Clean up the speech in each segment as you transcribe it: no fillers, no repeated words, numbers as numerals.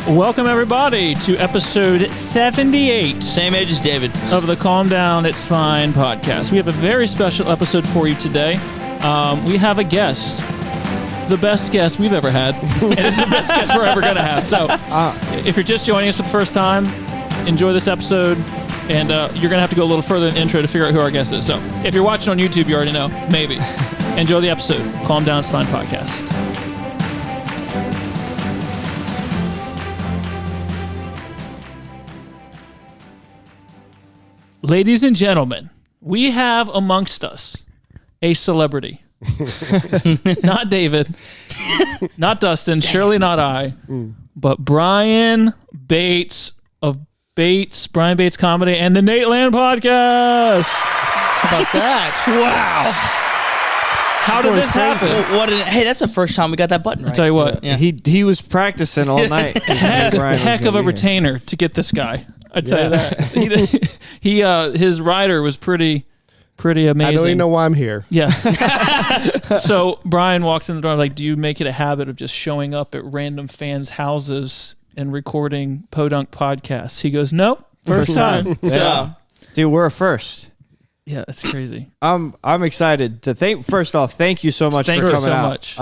Welcome, everybody, to episode 78. Same age as David. Of the Calm Down, It's Fine podcast. We have a very special episode for you today. We have a guest. The best guest we've ever had. And it's the best guest we're ever going to have. So, if you're just joining us for the first time, enjoy this episode. And you're going to have to go a little further in the intro to figure out who our guest is. So, if you're watching on YouTube, you already know. Maybe. Enjoy the episode. Calm Down, It's Fine podcast. Ladies and gentlemen, we have amongst us a celebrity. Not David, not Dustin, surely not I, but Brian Bates of Brian Bates Comedy and the Nateland Podcast. How about that? Wow. How did this happen? Hey, that's the first time we got that button right. I'll tell you what. Yeah. He was practicing all night. Heck of a retainer to get this guy. I tell you that. He his rider was pretty amazing. I don't even know why I'm here. Yeah. So Brian walks in the door like, do you make it a habit of just showing up at random fans' houses and recording Podunk podcasts? He goes, no, first time. Yeah. Dude, we're a first. Yeah, that's crazy. I'm excited to first off, thank you so much for coming out.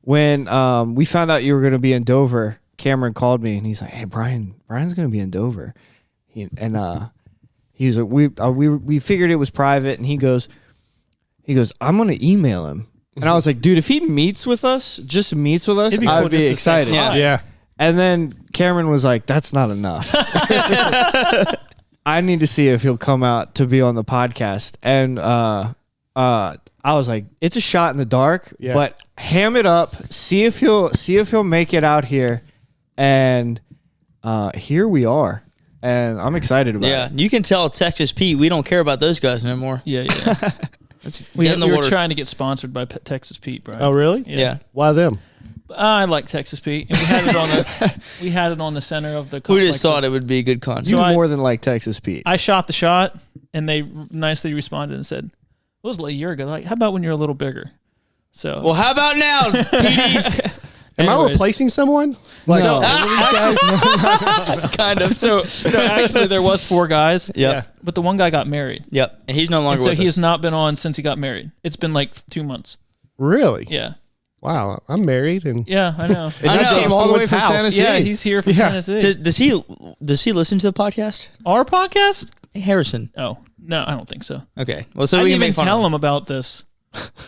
When we found out you were going to be in Dover, Cameron called me and he's like, "Hey, Brian's going to be in Dover," he was like, "We figured it was private," and he goes, "I'm going to email him," and I was like, "Dude, if he meets with us, I would be excited." Yeah. And then Cameron was like, "That's not enough. I need to see if he'll come out to be on the podcast," and I was like, "It's a shot in the dark, but ham it up. See if he'll make it out here." And here we are, and I'm excited about it. Yeah, you can tell Texas Pete, we don't care about those guys no more. Yeah. We were trying to get sponsored by Texas Pete, Brian. Oh, really? Yeah. Why them? I like Texas Pete, and we had it on the center of the. Who just thought it would be a good concept? You more than like Texas Pete. I shot the shot, and they nicely responded and said, "It was like a year ago. Like, how about when you're a little bigger?" So, well, how about now, Petey? Am I replacing someone? Like, no. Kind of. So actually, there was 4 guys. Yeah. But the one guy got married. Yep. And he's no longer so with he us. has not been on since he got married. It's been like 2 months. Really? Yeah. Wow. I'm married, and Yeah, I know. I know. Came all the way from Tennessee. Yeah, he's here from Tennessee. Does he listen to the podcast? Our podcast? Hey, Harrison. Oh, no, I don't think so. Okay. Well, so I we didn't can even make fun tell of him about this.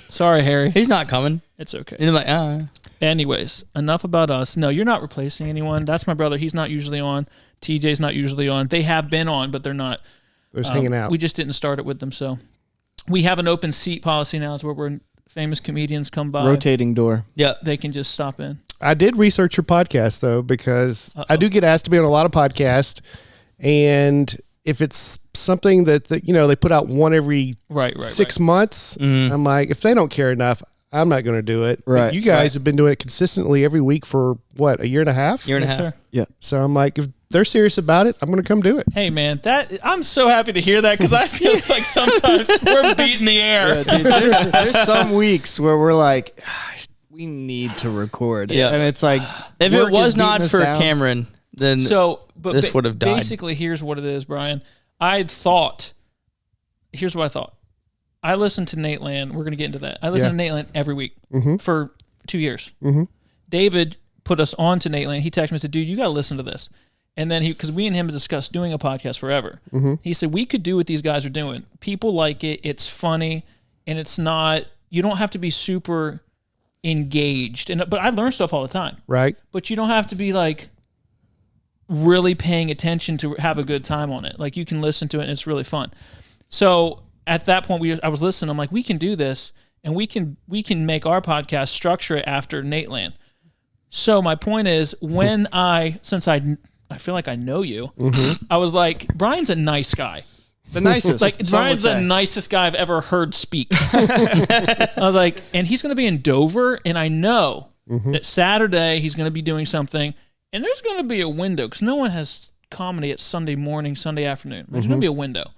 Sorry, Harry. He's not coming. It's okay. And I'm like, Anyways, enough about us. No, you're not replacing anyone. That's my brother. He's not usually on. TJ's not usually on. They have been on, but they're not. they're just hanging out. We just didn't start it with them. So we have an open seat policy now. It's where we're famous comedians come by. Rotating door. yeah. They can just stop in. I did research your podcast, though, because I do get asked to be on a lot of podcasts, and if it's something that they put out one every Right. 6 months, I'm like, if they don't care enough, I'm not going to do it. Right. But you guys have been doing it consistently every week for, what, a year and a half? Year and a Yes, half. sir. Yeah. So I'm like, if they're serious about it, I'm going to come do it. Hey, man, I'm so happy to hear that because I feel like sometimes we're beating the air. Dude, there's some weeks where we're like, we need to record. Yeah. And it's like, If work it was is beating not us for down. Cameron, then But this would have died. Basically, here's what it is, Brian. Here's what I thought. I listened to Nateland. We're going to get into that. I listen to Nateland every week for 2 years. David put us on to Nateland. He texted me and said, dude, you got to listen to this. And then because we and him had discussed doing a podcast forever. He said, we could do what these guys are doing. People like it. It's funny. And it's not, you don't have to be super engaged. But I learn stuff all the time. Right. But you don't have to be like really paying attention to have a good time on it. Like you can listen to it and it's really fun. So at that point, I was listening. I'm like, we can do this, and we can make our podcast, structure it after Nateland. So my point is, since I feel like I know you, I was like, Brian's a nice guy. The nicest. Like Brian's the nicest guy I've ever heard speak. I was like, and he's going to be in Dover, and I know that Saturday he's going to be doing something, and there's going to be a window because no one has comedy at Sunday morning, Sunday afternoon. There's going to be a window.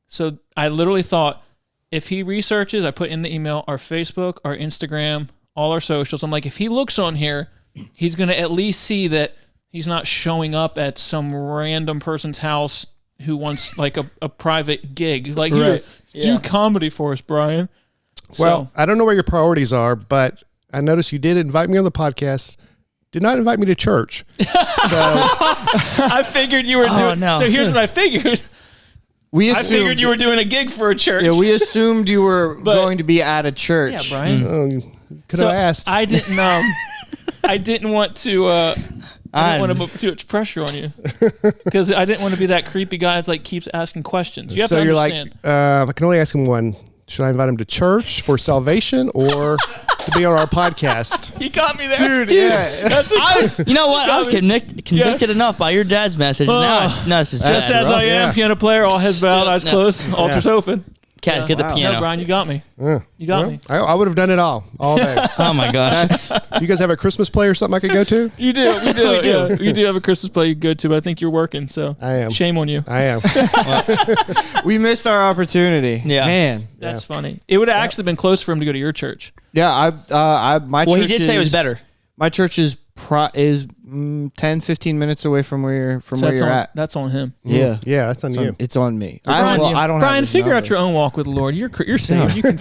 So I literally thought, if he researches, I put in the email our Facebook, our Instagram, all our socials. I'm like, if he looks on here, he's going to at least see that he's not showing up at some random person's house who wants like a private gig. Like, do comedy for us, Brian. Well, I don't know where your priorities are, but I noticed you did invite me on the podcast. Did not invite me to church. So I figured you were doing. No. So here's what I figured. I figured you were doing a gig for a church. Yeah, we assumed you were going to be at a church. Yeah, Brian. Could have asked. I didn't. I didn't want to. I didn't want to put too much pressure on you because I didn't want to be that creepy guy that's like keeps asking questions. You have to understand. I can only ask him one. Should I invite him to church for salvation or to be on our podcast? He got me there, Dude. Yeah. You know what? I was convicted enough by your dad's message. Now this is just as I am, piano player, all heads bowed, eyes closed, altars open. Cat, get the piano. No, Brian, you got me. You got me. I would have done it all day. Oh my gosh. You guys have a Christmas play or something I could go to? You do. We do. Yeah. You do have a Christmas play you go to, but I think you're working, so I am. Shame on you. I am. We missed our opportunity. Yeah. Man. That's funny. It would have actually been close for him to go to your church. Yeah, my church He did say it was better. My church is 10, 15 minutes away from where you're at. That's on him. Yeah. Yeah, that's on you. It's on me. Brian, I don't Brian, have figure out your own walk with the Lord. You're safe. You can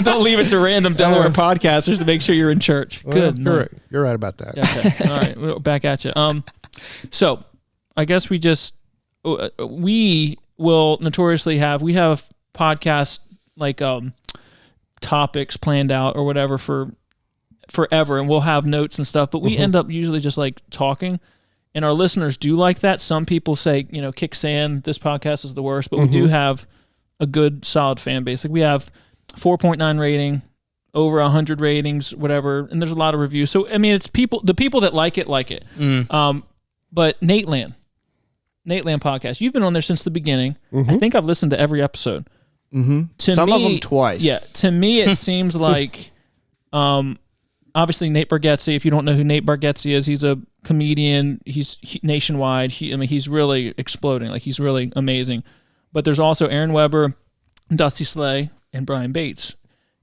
don't leave it to random Delaware podcasters to make sure you're in church. Good. You're right about that. Okay. All right. We're back at you. So I guess we will notoriously have podcasts like topics planned out or whatever for forever, and we'll have notes and stuff, but we end up usually just like talking, and our listeners do like that. Some people say, kick sand, this podcast is the worst, but we do have a good solid fan base. Like we have 4.9 rating, over 100 ratings, whatever, and there's a lot of reviews. So I mean, it's the people that like it. But Nateland Podcast, you've been on there since the beginning. I think I've listened to every episode. Some of them twice. Yeah, to me it seems like obviously Nate Bargatze. If you don't know who Nate Bargatze is, he's a comedian. He's nationwide. He's really exploding. Like he's really amazing. But there's also Aaron Weber, Dusty Slay, and Brian Bates.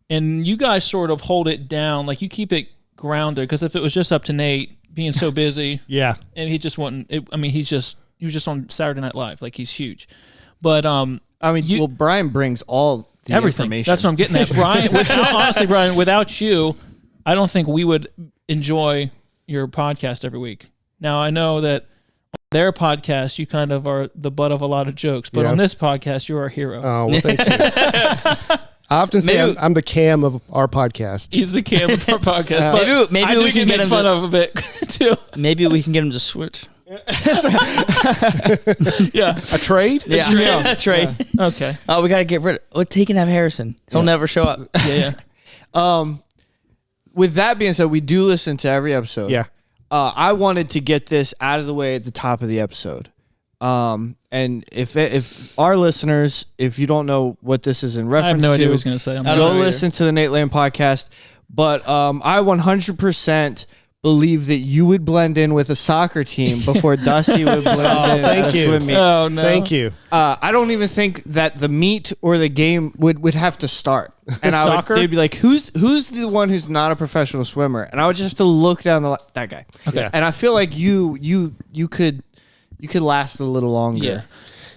And you guys sort of hold it down. Like you keep it grounded, because if it was just up to Nate being so busy, yeah, and he just wasn't. He was just on Saturday Night Live. Like he's huge. But Brian brings all the everything. Information. That's what I'm getting at. Brian, Brian, without you, I don't think we would enjoy your podcast every week. Now, I know that on their podcast, you kind of are the butt of a lot of jokes, but on this podcast, you're our hero. Oh, well, thank you. I often say I'm the Cam of our podcast. He's the Cam of our podcast. But maybe we can get him fun of a bit, too. Maybe we can get him to switch. Yeah. A trade? Yeah. A trade. Yeah. Okay. Oh, we got to get rid of... He can have Harrison. He'll never show up. Yeah. With that being said, we do listen to every episode. Yeah. I wanted to get this out of the way at the top of the episode. And if our listeners, if you don't know what this is in reference to, I have no idea what he's going to say. Go listen to the Nateland podcast. But I 100% believe that you would blend in with a soccer team before Dusty would blend in with a swim meet. Oh, no. Thank you. I don't even think that the meet or the game would have to start. And they'd be like, who's the one who's not a professional swimmer? And I would just have to look down that guy. Okay. And I feel like you could last a little longer. Yeah.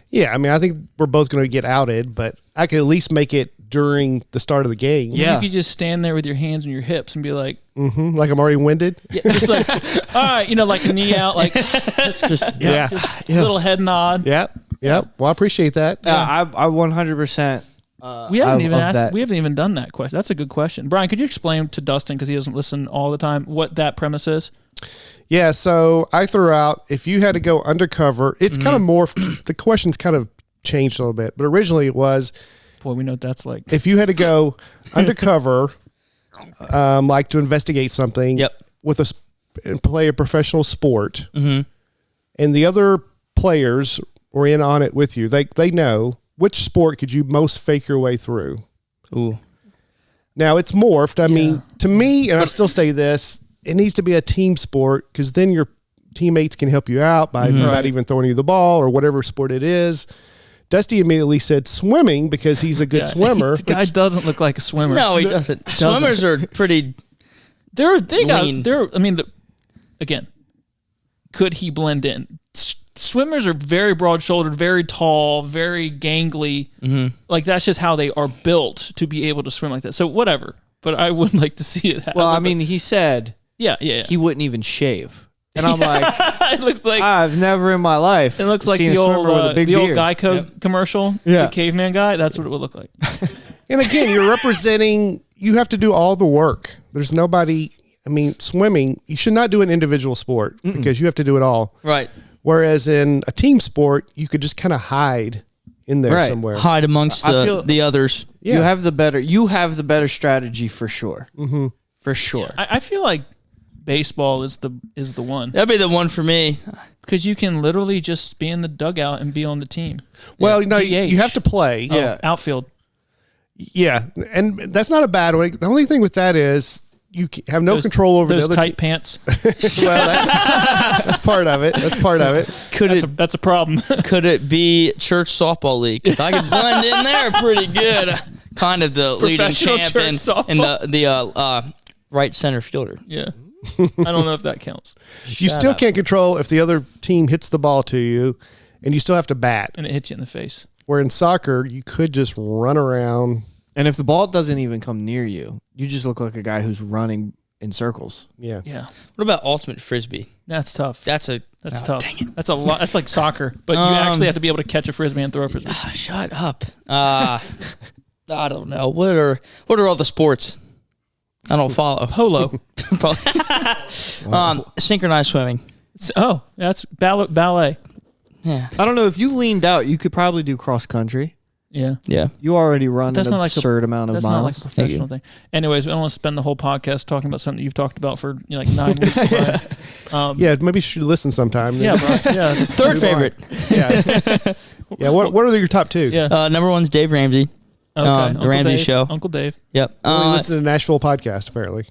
Yeah, I think we're both going to get outed, but I could at least make it during the start of the game. Yeah. You could just stand there with your hands on your hips and be like... Like I'm already winded? Yeah, just like, all right, like a knee out, like, let's just, just a little head nod. Yep. Well, I appreciate that. I 100%... we haven't even done that question. That's a good question. Brian, could you explain to Dustin, because he doesn't listen all the time, what that premise is? Yeah, so I threw out, if you had to go undercover, it's kind of more, the question's kind of changed a little bit, but originally it was... Boy, we know what that's like. If you had to go undercover, like to investigate something and play a professional sport, and the other players were in on it with you, they know, which sport could you most fake your way through? Ooh. Now, it's morphed. To me, and I still say this, it needs to be a team sport, because then your teammates can help you out by not even throwing you the ball or whatever sport it is. Dusty immediately said swimming, because he's a good swimmer. The guy doesn't look like a swimmer. No, he doesn't. Swimmers are pretty Again, could he blend in? Swimmers are very broad-shouldered, very tall, very gangly. Mm-hmm. Like, that's just how they are built to be able to swim like that. So, whatever. But I would like to see it happen. Well, I mean, he said he wouldn't even shave. And I'm like, it looks like I've never in my life it looks like seen the a old, swimmer with a big the old beard. Geico commercial, Yeah. the caveman guy. That's what it would look like. And again, you're representing, you have to do all the work. There's nobody, swimming, you should not do an individual sport because you have to do it all. Right. Whereas in a team sport, you could just kind of hide in there somewhere. Hide amongst the others. Yeah. You have the better strategy for sure. Mm-hmm. For sure. Yeah, I feel like baseball is the one. That'd be the one for me. Because you can literally just be in the dugout and be on the team. Well, DH. you have to play. Yeah. Outfield. Yeah, and that's not a bad way. The only thing with that is you have no control over those the other tight pants. Well, that's part of it. That's part of it. That's a problem. Could it be church softball league? Because I could blend in there pretty good. Kind of the leading champ and the right center fielder. Yeah. I don't know if that counts. You still can't control if the other team hits the ball to you, and you still have to bat. And it hits you in the face. Where in soccer, you could just run around. And if the ball doesn't even come near you, you just look like a guy who's running in circles. Yeah. Yeah. What about ultimate frisbee? That's tough. That's tough. Dang it. That's a lot. That's like soccer, but you actually have to be able to catch a frisbee and throw a frisbee. Shut up. I don't know. What are all the sports? I don't follow. Polo. Synchronized swimming. That's ballet. Yeah. I don't know. If you leaned out, you could probably do cross country. Yeah. Yeah. You already run an not absurd amount of that's miles. Not like a professional thing. Anyways, I don't want to spend the whole podcast talking about something you've talked about for like 9 weeks. Yeah, maybe you should listen sometime. Yeah, yeah. Third favorite. Yeah. Yeah. What are your top two? Yeah. Number one's Dave Ramsey. Okay. The Ramsey Show. Uncle Dave. Yep. You only listen to Nashville podcast, apparently.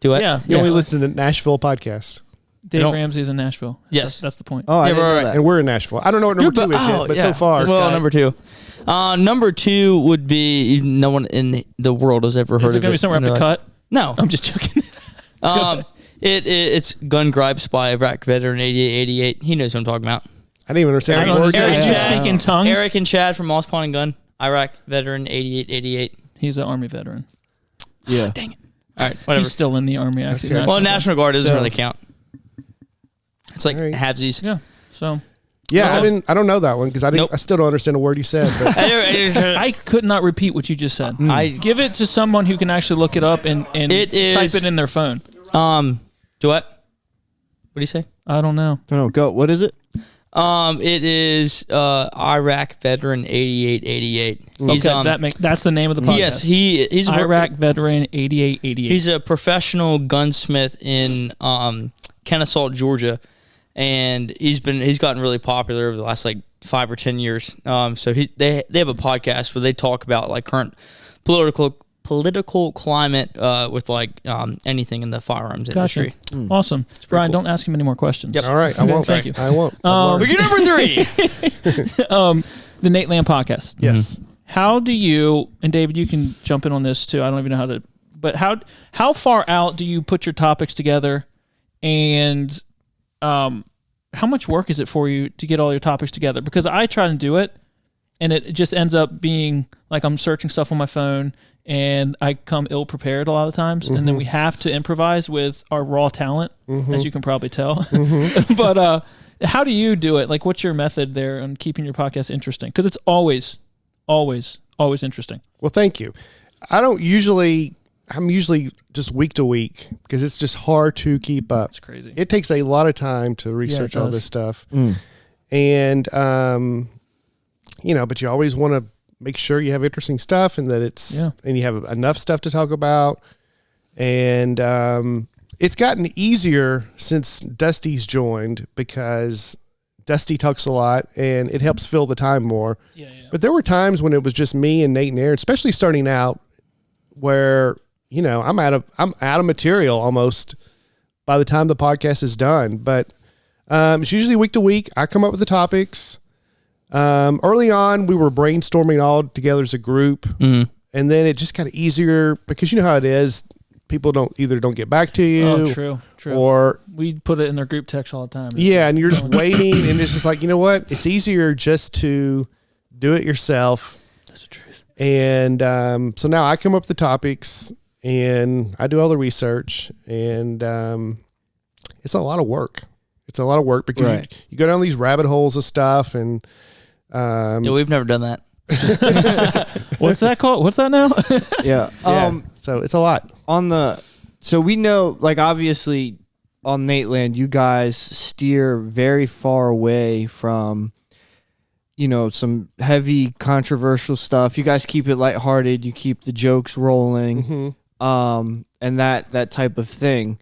Do it. Yeah. You only listen to Nashville podcast. Dave Ramsey is in Nashville. Yes. That's the point. Oh, I didn't know that. And we're in Nashville. I don't know what number 2 is yet, but so far. Well, number 2. Number 2 would be no one in the world has ever heard of it. Is it going to be somewhere I have to cut? No. I'm just joking. It's Gun Gripes by Iraq Veteran 8888. He knows what I'm talking about. I didn't even understand. Did you speak in tongues? Eric and Chad from Moss Pond and Gun. Iraq Veteran 8888. He's an Army veteran. Yeah. Dang it. All right, whatever. He's still in the Army, actually. Well, National Guard doesn't really count. It's like halvesies. Yeah. So. Yeah, I don't know that one because I still don't understand a word you said. But. I could not repeat what you just said. I give it to someone who can actually look it up and type it in their phone. Do what? What do you say? I don't know. Go. What is it? It is Iraq Veteran 8888. Okay, that's the name of the podcast. Yes, he's Iraq Veteran 8888. He's a professional gunsmith in Kennesaw, Georgia, and he's gotten really popular over the last like 5 or 10 years. So they have a podcast where they talk about like current political climate with like anything in the firearms industry. Awesome. Brian, cool. Don't ask him any more questions. Yep. All right, I won't. Thank you. I won't. We're number 3. The Nateland Podcast. Yes. How do you, and David, you can jump in on this too. I don't even know how to, but how far out do you put your topics together, and how much work is it for you to get all your topics together? Because I try to do it, and it just ends up being like I'm searching stuff on my phone, and I come ill prepared a lot of times, and then we have to improvise with our raw talent, as you can probably tell. But how do you do it? Like, what's your method there on keeping your podcast interesting? Because it's always interesting. Well, thank you. I'm usually just week to week because it's just hard to keep up. It's crazy. It takes a lot of time to research all this stuff. And, but you always want to make sure you have interesting stuff and that and you have enough stuff to talk about. And it's gotten easier since Dusty's joined because Dusty talks a lot and it helps fill the time more. Yeah. But there were times when it was just me and Nate and Aaron, especially starting out, where I'm out of material almost by the time the podcast is done. But it's usually week to week. I come up with the topics. Early on, we were brainstorming all together as a group, and then it just got easier because you know how it is. people don't get back to you. Oh, true. Or we put it in their group text all the time. And you're just waiting, and it's just like, you know what? It's easier just to do it yourself. That's the truth. And so now I come up with the topics, and I do all the research, and it's a lot of work. It's a lot of work because you go down these rabbit holes of stuff, and we've never done that. What's that called? What's that now? Yeah. So it's a lot. So we know, like, obviously on Nateland, you guys steer very far away from, some heavy controversial stuff. You guys keep it lighthearted. You keep the jokes rolling, and that type of thing,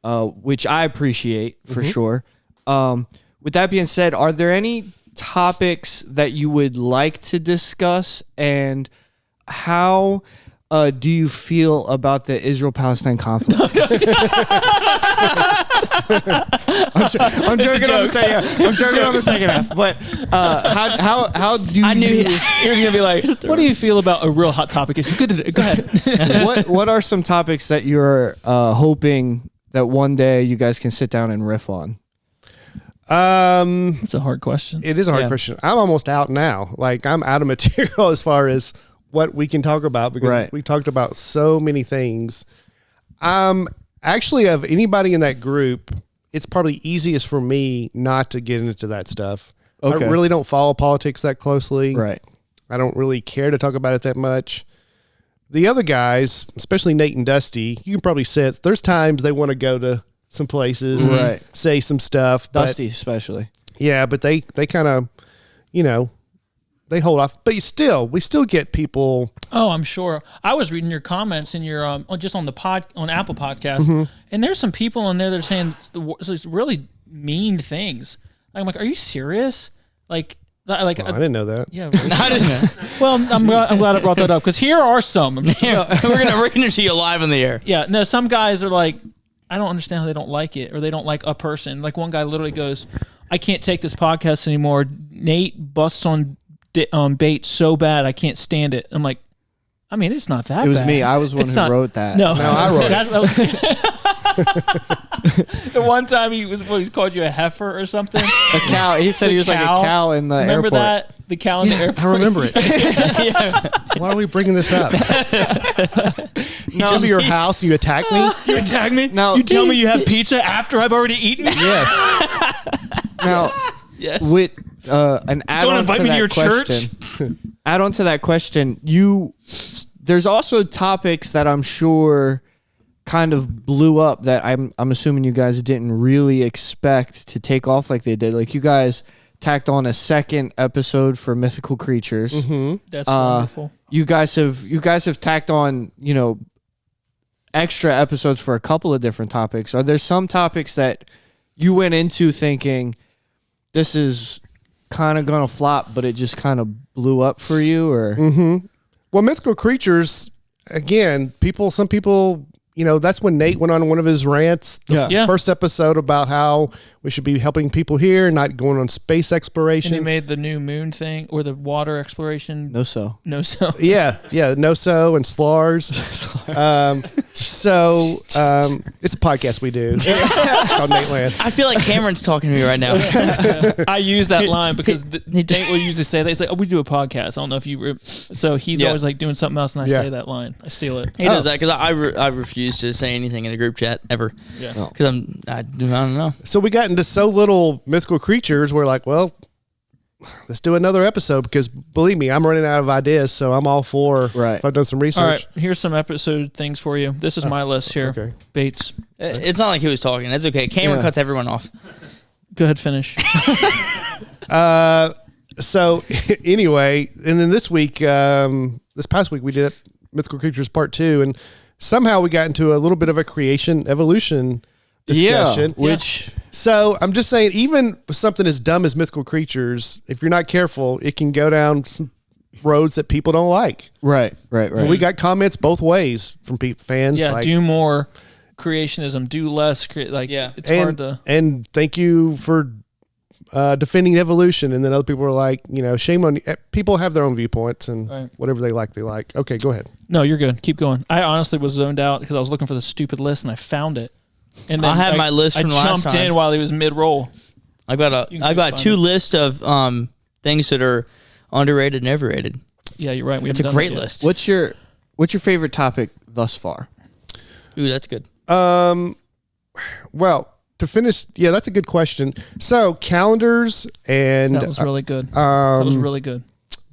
which I appreciate for sure. With that being said, are there any topics that you would like to discuss, and how do you feel about the Israel-Palestine conflict? I'm joking on the second half. I'm joking on the second half. But how do I knew you... he was gonna be like, "What do you feel about a real hot topic?" Go ahead. What are some topics that you're hoping that one day you guys can sit down and riff on? It's a hard question. It is a hard question. I'm almost out now. Like, I'm out of material as far as what we can talk about, because we talked about so many things. Actually, of anybody in that group, it's probably easiest for me not to get into that stuff. Okay. I really don't follow politics that closely. Right. I don't really care to talk about it that much. The other guys, especially Nate and Dusty, you can probably sense there's times they want to go to some places and say some stuff. Dusty especially. Yeah, but they kind of, they hold off. But we still get people. Oh, I'm sure. I was reading your comments in your just on Apple Podcast, and there's some people on there that are saying these really mean things. I'm like, are you serious? I didn't know that. Yeah, I didn't know. Well, I'm glad I brought that up, because here are some. We're gonna see you live in the air. Yeah, no, some guys are like, I don't understand how they don't like it, or they don't like a person. Like, one guy literally goes, I can't take this podcast anymore. Nate busts on bait so bad, I can't stand it. I'm like, I mean, it's not that bad. It was me. I was the one who wrote that. No, I wrote it. The one time he's called you a heifer or something. A cow. He said he was like a cow in the airport. Remember that? The cow in the airport. I remember it. Why are we bringing this up? You come to your house and you attack me? You attack me? Now, you tell me you have pizza after I've already eaten? Yes. Now, with an add-on to that question, add-on to that question, there's also topics that I'm sure kind of blew up that I'm assuming you guys didn't really expect to take off like they did. Like, you guys tacked on a second episode for mythical creatures. That's wonderful. You guys have tacked on, extra episodes for a couple of different topics. Are there some topics that you went into thinking this is kind of gonna flop, but it just kind of blew up for you? Or Well, mythical creatures, again, some people, that's when Nate went on one of his rants, the first episode, about how we should be helping people here, not going on space exploration. And he made the new moon thing, or the water exploration. No-so. Yeah, no-so and slars. It's a podcast we do. It's called Nateland. I feel like Cameron's talking to me right now. I use that line because Nate will usually say that. He's like, "Oh, we do a podcast." I don't know if you. So he's always like doing something else, and I say that line. I steal it. He does that because I refuse to say anything in the group chat ever. Yeah. Because I don't know. So we got into so little mythical creatures. We're like, well, let's do another episode, because believe me, I'm running out of ideas. So I'm all for if I've done some research. All right, here's some episode things for you. This is my list here. Okay. Bates. It's not like he was talking. That's okay. Cameron cuts everyone off. Go ahead, finish. So anyway, and then this past week we did Mythical Creatures Part 2, and somehow we got into a little bit of a creation evolution discussion. So I'm just saying, even something as dumb as Mythical Creatures, if you're not careful, it can go down some roads that people don't like. Right. And we got comments both ways from fans. Yeah, do more creationism, do less. It's hard to. And thank you for defending evolution, and then other people are like, shame on you. People have their own viewpoints, and whatever they like, they like. Okay, go ahead. No, you're good. Keep going. I honestly was zoned out because I was looking for the stupid list, and I found it. And then I had my list from last time. I jumped in while he was mid-roll. I got two lists of things that are underrated and overrated. Yeah, you're right. It's a great list. What's your favorite topic thus far? Ooh, that's good. Well, to finish, that's a good question. So calendars and that was really good. That was really good.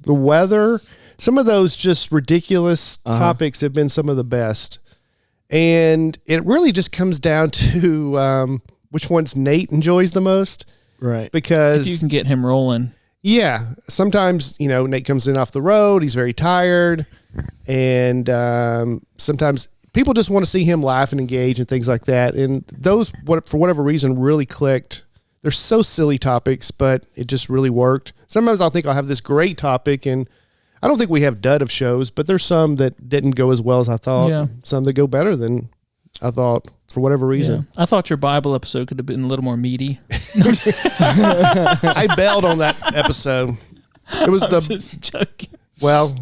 The weather, some of those just ridiculous topics have been some of the best, and it really just comes down to which ones Nate enjoys the most, right? if Because you can get him rolling. Yeah, sometimes Nate comes in off the road, he's very tired, and sometimes people just want to see him laugh and engage and things like that. And those, for whatever reason, really clicked. They're so silly topics, but it just really worked. Sometimes I'll think I'll have this great topic, and I don't think we have dud of shows, but there's some that didn't go as well as I thought. Yeah. Some that go better than I thought for whatever reason. Yeah. I thought your Bible episode could have been a little more meaty. I bailed on that episode. It was just joking. Well,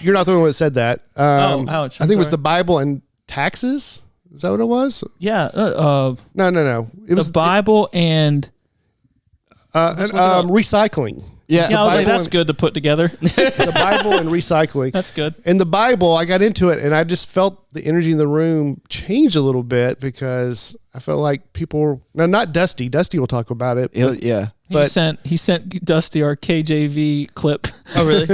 you're not the only one that said that. Ouch. I think it was the Bible and taxes. Is that what it was? Yeah. No. It was the Bible and recycling. Yeah, I was like, that's and, good to put together. The Bible and recycling. That's good. In the Bible, I got into it, and I just felt the energy in the room change a little bit because I felt like people were, now not Dusty. Dusty will talk about it. Yeah. But he sent Dusty our KJV clip. Oh, really?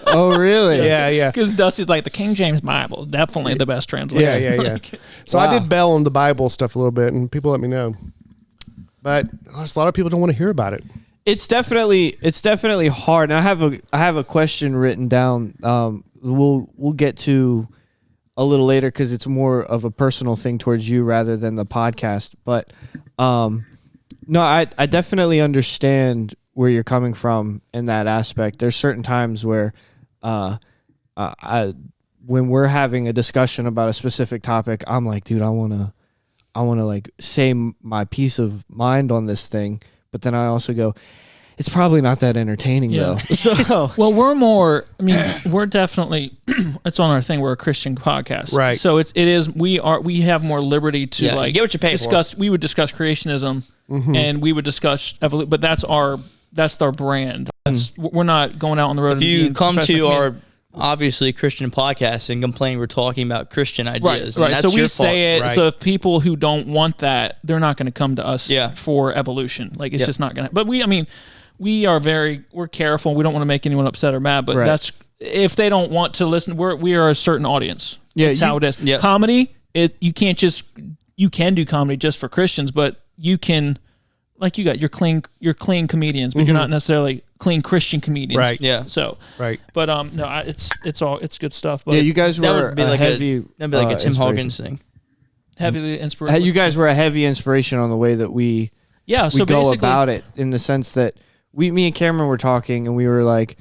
Oh, really? Yeah. Because Dusty's like, the King James Bible is definitely the best translation. Yeah. So I did bail on the Bible stuff a little bit, and people let me know. But there's a lot of people don't want to hear about it. It's definitely hard. And I have a question written down. We'll get to a little later because it's more of a personal thing towards you rather than the podcast. But no, I definitely understand where you're coming from in that aspect. There's certain times where when we're having a discussion about a specific topic, I'm like, dude, I wanna like say my peace of mind on this thing. But then I also go, it's probably not that entertaining though. So well, we're definitely it's on our thing. We're a Christian podcast, right? So we have more liberty to get what you pay discuss. For. We would discuss creationism, and we would discuss evolution. But that's our brand. We're not going out on the road. If you come to our obviously Christian podcast and complain we're talking about Christian ideas, right? So we say it. Right. So if people who don't want that, they're not going to come to us for evolution. Like it's just not going to. But we're careful. We don't want to make anyone upset or mad. But that's if they don't want to listen. We are a certain audience. Yeah, that's how it is. Yeah. Comedy. You can do comedy just for Christians, but you can. Like you got your clean comedians, but you're not necessarily clean Christian comedians. Right. Yeah. So. Right. But no, it's good stuff. But yeah, you guys were a heavy. That'd be like a Tim Hawkins thing. Heavily inspiration. You guys were a heavy inspiration on the way that we. Yeah. So go about it in the sense that me and Cameron were talking and we were like,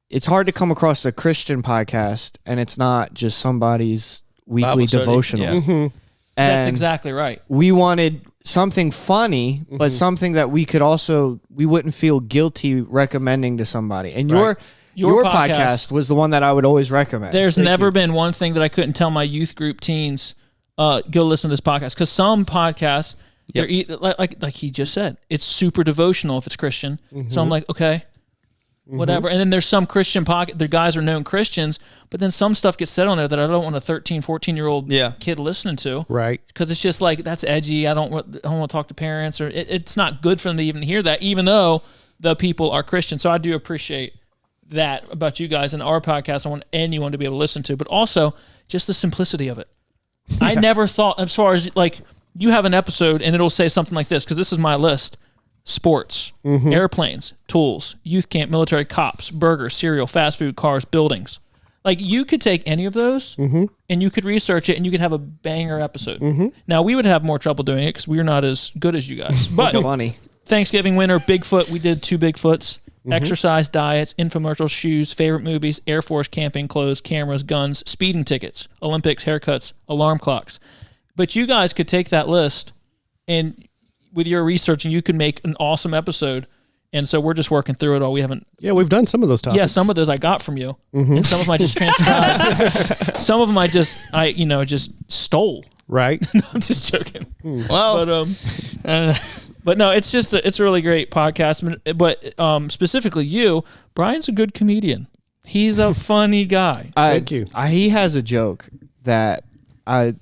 it's hard to come across a Christian podcast and it's not just somebody's weekly devotional. Yeah. Mm-hmm. That's exactly right. We wanted something funny, but something that we wouldn't feel guilty recommending to somebody. And your podcast was the one that I would always recommend. There's never been one thing that I couldn't tell my youth group teens, go listen to this podcast. Because some podcasts, they're like he just said, it's super devotional if it's Christian. So I'm like, okay. Whatever. And then there's some Christian the guys are known Christians, but then some stuff gets said on there that I don't want a 13, 14-year-old kid listening to. Right. Because it's just like, that's edgy. I don't want to talk to parents, or it's not good for them to even hear that, even though the people are Christian. So I do appreciate that about you guys and our podcast. I want anyone to be able to listen to, but also just the simplicity of it. I never thought, as far as like, you have an episode and it'll say something like this, because this is my list. Sports, airplanes, tools, youth camp, military, cops, burgers, cereal, fast food, cars, buildings. Like you could take any of those and you could research it and you could have a banger episode. Now we would have more trouble doing it because we're not as good as you guys. But funny. Thanksgiving, winter, Bigfoot, we did 2 Bigfoots. Exercise, diets, infomercials, shoes, favorite movies, Air Force, camping, clothes, cameras, guns, speeding tickets, Olympics, haircuts, alarm clocks. But you guys could take that list and with your research, and you can make an awesome episode. And so we're just working through it all. We haven't. Yeah, we've done some of those topics. Yeah, some of those I got from you, and some of them I just transcribed. Some of them I just stole. Right. No, I'm just joking. Well, but no, it's just it's a really great podcast. But specifically you, Brian's a good comedian. He's a funny guy. Thank you. He has a joke that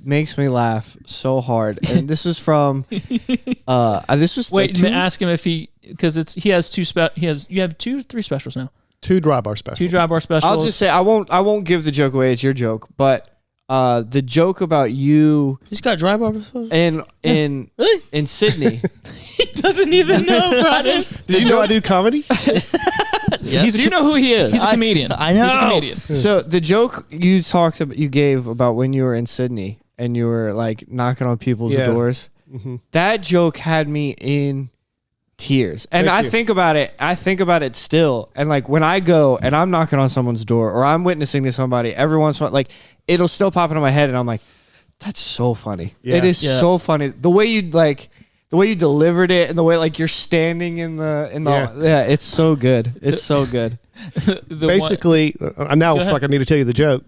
makes me laugh so hard, and this is from this was wait. Ask him if because he has you have 3 specials now. 2 dry bar specials. 2 dry bar specials. I'll just say I won't give the joke away. It's your joke, but the joke about you. He's got dry bar specials. In Really? in Sydney. He doesn't even know, Brian. Did you know I do comedy? Yeah. Do you know who he is? He's a comedian. I know. He's a comedian. So the joke you gave about when you were in Sydney and you were like knocking on people's doors, that joke had me in tears. And I think about it still. And like when I go and I'm knocking on someone's door or I'm witnessing to somebody, every once in a while, like it'll still pop into my head and I'm like, that's so funny. Yeah. It is so funny. The way you delivered it and the way like you're standing in the it's so good. It's so good. Basically, I now feel like I need to tell you the joke.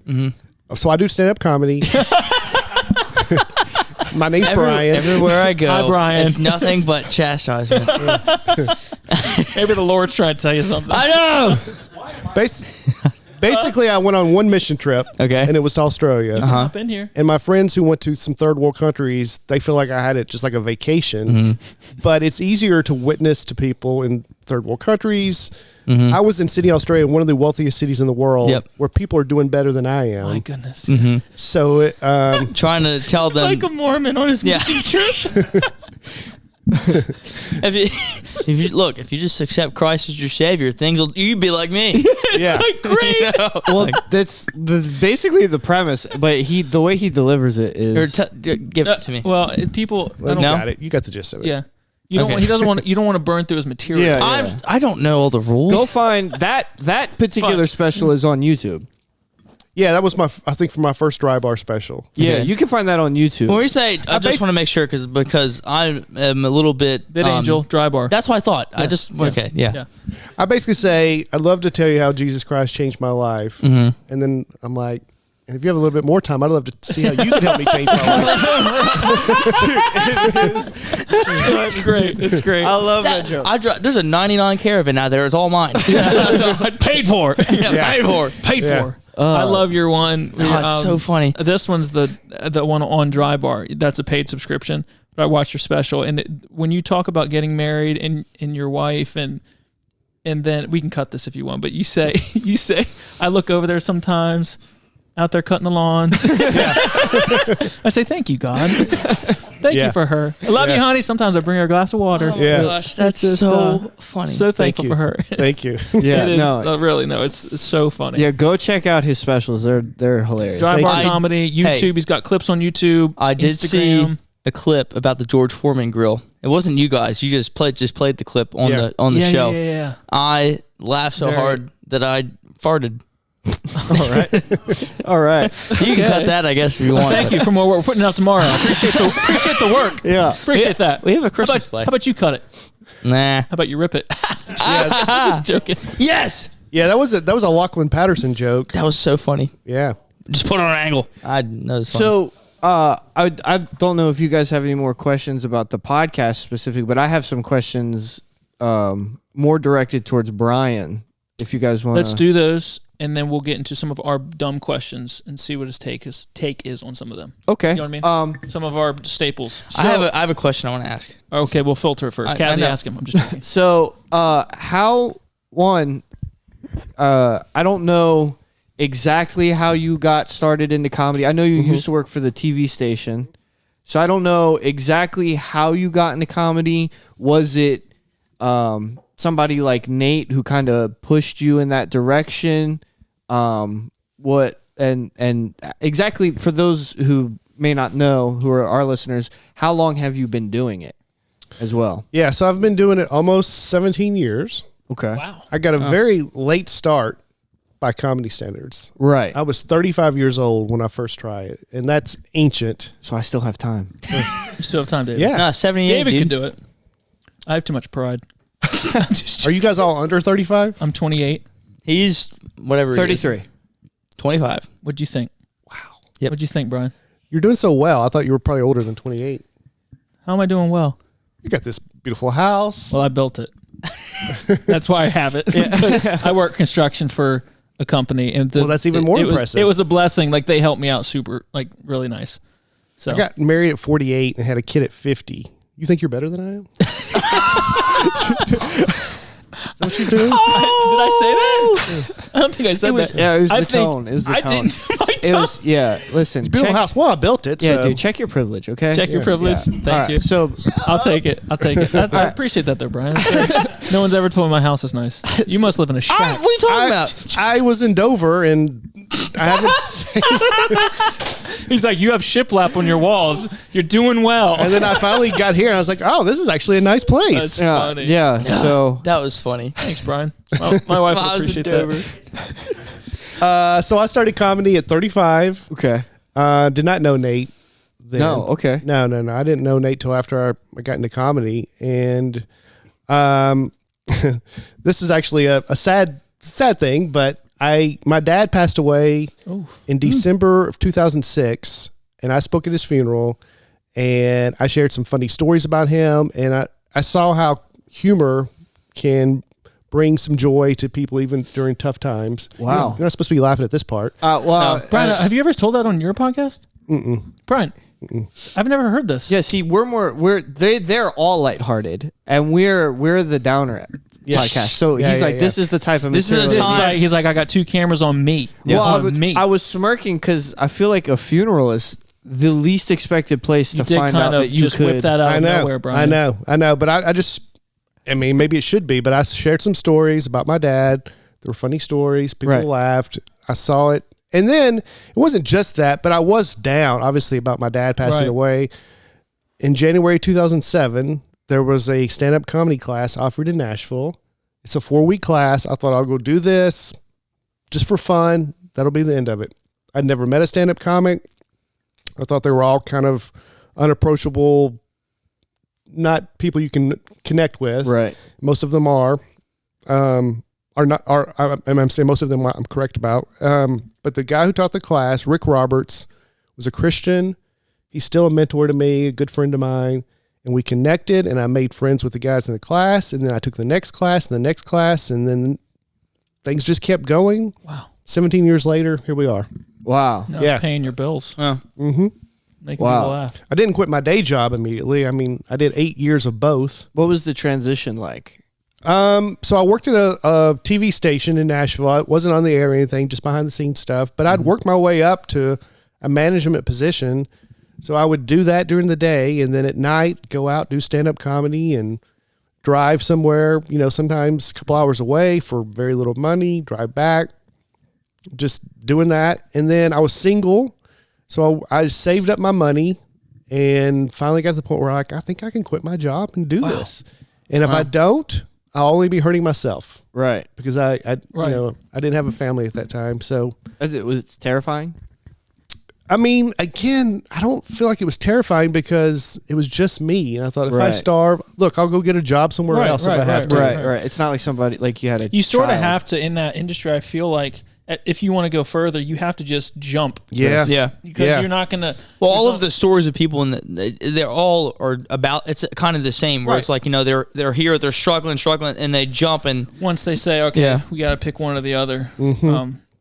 So I do stand-up comedy. My name's Brian. Everywhere I go, Hi, Brian. It's nothing but chastisement. Maybe the Lord's trying to tell you something. I know. Basically, I went on one mission trip. Okay. And it was to Australia. Up in here. And my friends who went to some third world countries, they feel like I had it just like a vacation. But it's easier to witness to people in third world countries. I was in Sydney, Australia, one of the wealthiest cities in the world, where people are doing better than I am. My goodness. So trying to tell them like a Mormon on his mission trip. if you just accept Christ as your Savior, you'd be like me. yeah. Like great. Well, that's basically the premise, but the way he delivers it is Give it to me. Well, people. Well, I don't you know. got it. You got the gist of it. Yeah. You don't. Okay. He doesn't want. You don't want to burn through his material. Yeah. I don't know all the rules. go find that particular special is on YouTube. Yeah, that was I think for my first dry bar special. Yeah, Okay. you can find that on YouTube. When we say, I just want to make sure because I am a little bit Angel dry bar. That's what I thought. I Yes, just yes. okay, yeah. I basically say, I'd love to tell you how Jesus Christ changed my life. And then I'm like, and if you have a little bit more time, I'd love to see how you can help me change my life. It's great. It's great. I love that joke. There's a 99 Caravan out there. It's all mine. Paid for. Paid for. Paid for. I love your one. It's so funny. This one's the one on Dry Bar. That's a paid subscription. But I watched your special, and when you talk about getting married and your wife, and then we can cut this if you want, but you say I look over there sometimes, out there cutting the lawns. I say thank you, God. Thank you for her. I love you, honey. Sometimes I bring her a glass of water. Oh my gosh, that's just, so funny. So thankful for her. Thank you. Yeah, It is, no, really, no, it's so funny. yeah. Go check out his specials. They're hilarious. Dry Bar I- Comedy, YouTube. hey. He's got clips on YouTube. I did Instagram. see a clip about the George Foreman grill. It wasn't you guys. You just played the clip on the show. Yeah. I laughed so hard that I farted. All right. You can cut that, I guess, if you want. Thank you for more work. We're putting it out tomorrow. Appreciate the work. Yeah. Appreciate that. We have a Christmas play. How about you cut it? Nah. How about you rip it? Just joking. Yes. Yeah, that was a Lachlan Patterson joke. That was so funny. Yeah. Just put it on an angle. I know it's funny. So, I don't know if you guys have any more questions about the podcast specifically, but I have some questions more directed towards Brian. If you guys want, Let's do those, and then we'll get into some of our dumb questions and see what his take is on some of them. Okay. You know what I mean? Some of our staples. I have a question I want to ask. Okay, we'll filter it first. I Kazzy, know. ask him. I'm just joking. So, I don't know exactly how you got started into comedy. I know you used to work for the TV station, so I don't know exactly how you got into comedy. Was it somebody like Nate who kind of pushed you in that direction? What and exactly for those who may not know, who are our listeners, how long have you been doing it as well? Yeah, so I've been doing it almost 17 years. Okay. Wow. I got a very late start by comedy standards. Right. I was 35 years old when I first tried it, and that's ancient. So I still have time. You still have time, David. Yeah. No, 78. David dude. can do it. I have too much pride. Are you guys all under 35? I'm 28. He's whatever. 33. 25. What'd you think? Wow. Yep. What'd you think, Brian? You're doing so well. I thought you were probably older than 28. How am I doing well? You got this beautiful house. Well, I built it. That's why I have it. I work construction for a company, and that's even more impressive. It was a blessing. Like they helped me out super, like really nice. So I got married at 48 and had a kid at 50. You think you're better than I am? Is that what you're doing? Did I say that? I don't think I said that. Yeah, it was I the think tone. It was the I tone. didn't do my It tone. was, yeah, listen. Beautiful house. Well, I built it. Yeah, so. dude, check your privilege, okay? Check your privilege. Yeah. Thank All right, you. So, I'll take it. I appreciate that, though, Brian. No one's ever told me my house is nice. You must live in a shack. What are you talking about? I was in Dover and I haven't seen. He's like, you have shiplap on your walls. You're doing well. And then I finally got here and I was like, oh, this is actually a nice place. That's yeah, funny. yeah, so. That was funny. Thanks, Brian. Well, my wife Well, I would was in appreciate Dover. that. So I started comedy at 35. Okay. Did not know Nate then. No, okay. No. I didn't know Nate till after I got into comedy. And this is actually a sad thing, but my dad passed away in December of 2006, and I spoke at his funeral, and I shared some funny stories about him, and I saw how humor can bring some joy to people even during tough times. Wow. You're not supposed to be laughing at this part. Brian, have you ever told that on your podcast? Brian, I've never heard this. Yeah, see, they're all lighthearted, and we're the downer podcast. So Yeah, he's yeah, like, yeah. this is the type of This is a material that time- He's like, I got two cameras on me. Well, On me. I was smirking because I feel like a funeral is the least expected place You to did find out kind of that you just could. whip that out I of know, nowhere, Brian. I know, but I mean, maybe it should be, but I shared some stories about my dad. There were funny stories. People Right. laughed. I saw it. And then it wasn't just that, but I was down, obviously, about my dad passing Right. away. In January 2007, there was a stand-up comedy class offered in Nashville. It's a 4-week class. I thought I'll go do this just for fun. That'll be the end of it. I'd never met a stand-up comic. I thought they were all kind of unapproachable, not people you can connect with. Right. Most of them are not. I'm saying most of them I'm correct about. But the guy who taught the class, Rick Roberts, was a Christian. He's still a mentor to me, a good friend of mine. And we connected, and I made friends with the guys in the class. And then I took the next class and the next class, and then things just kept going. Wow. 17 years later, here we are. Wow. Now Yeah. it's paying your bills. Mm-hmm. Making Wow. people laugh. I didn't quit my day job immediately. I mean, I did 8 years of both. What was the transition like? So I worked at a TV station in Nashville. I wasn't on the air or anything, just behind the scenes stuff. But I'd worked my way up to a management position. So I would do that during the day, and then at night go out, do stand-up comedy, and drive somewhere, sometimes a couple hours away for very little money, drive back, just doing that. And then I was single, so I saved up my money and finally got to the point where I think I can quit my job and do this. And if I don't, I'll only be hurting myself. Right. Because I Right. I didn't have a family at that time. So, Was it terrifying? I mean, again, I don't feel like it was terrifying because it was just me. And I thought if I Right. starve, look, I'll go get a job somewhere Right, else right, if I have right, to. Right, right. It's not like somebody like you had a You sort of child. have to, in that industry, I feel like, if you want to go further, you have to just jump. Yeah. Yeah. Because Yeah. you're not going to. Well, all of the stories of people they're all are about. It's kind of the same. Where Right. it's like they're here, they're struggling, and they jump and Once they say, okay, Yeah. we got to pick one or the other.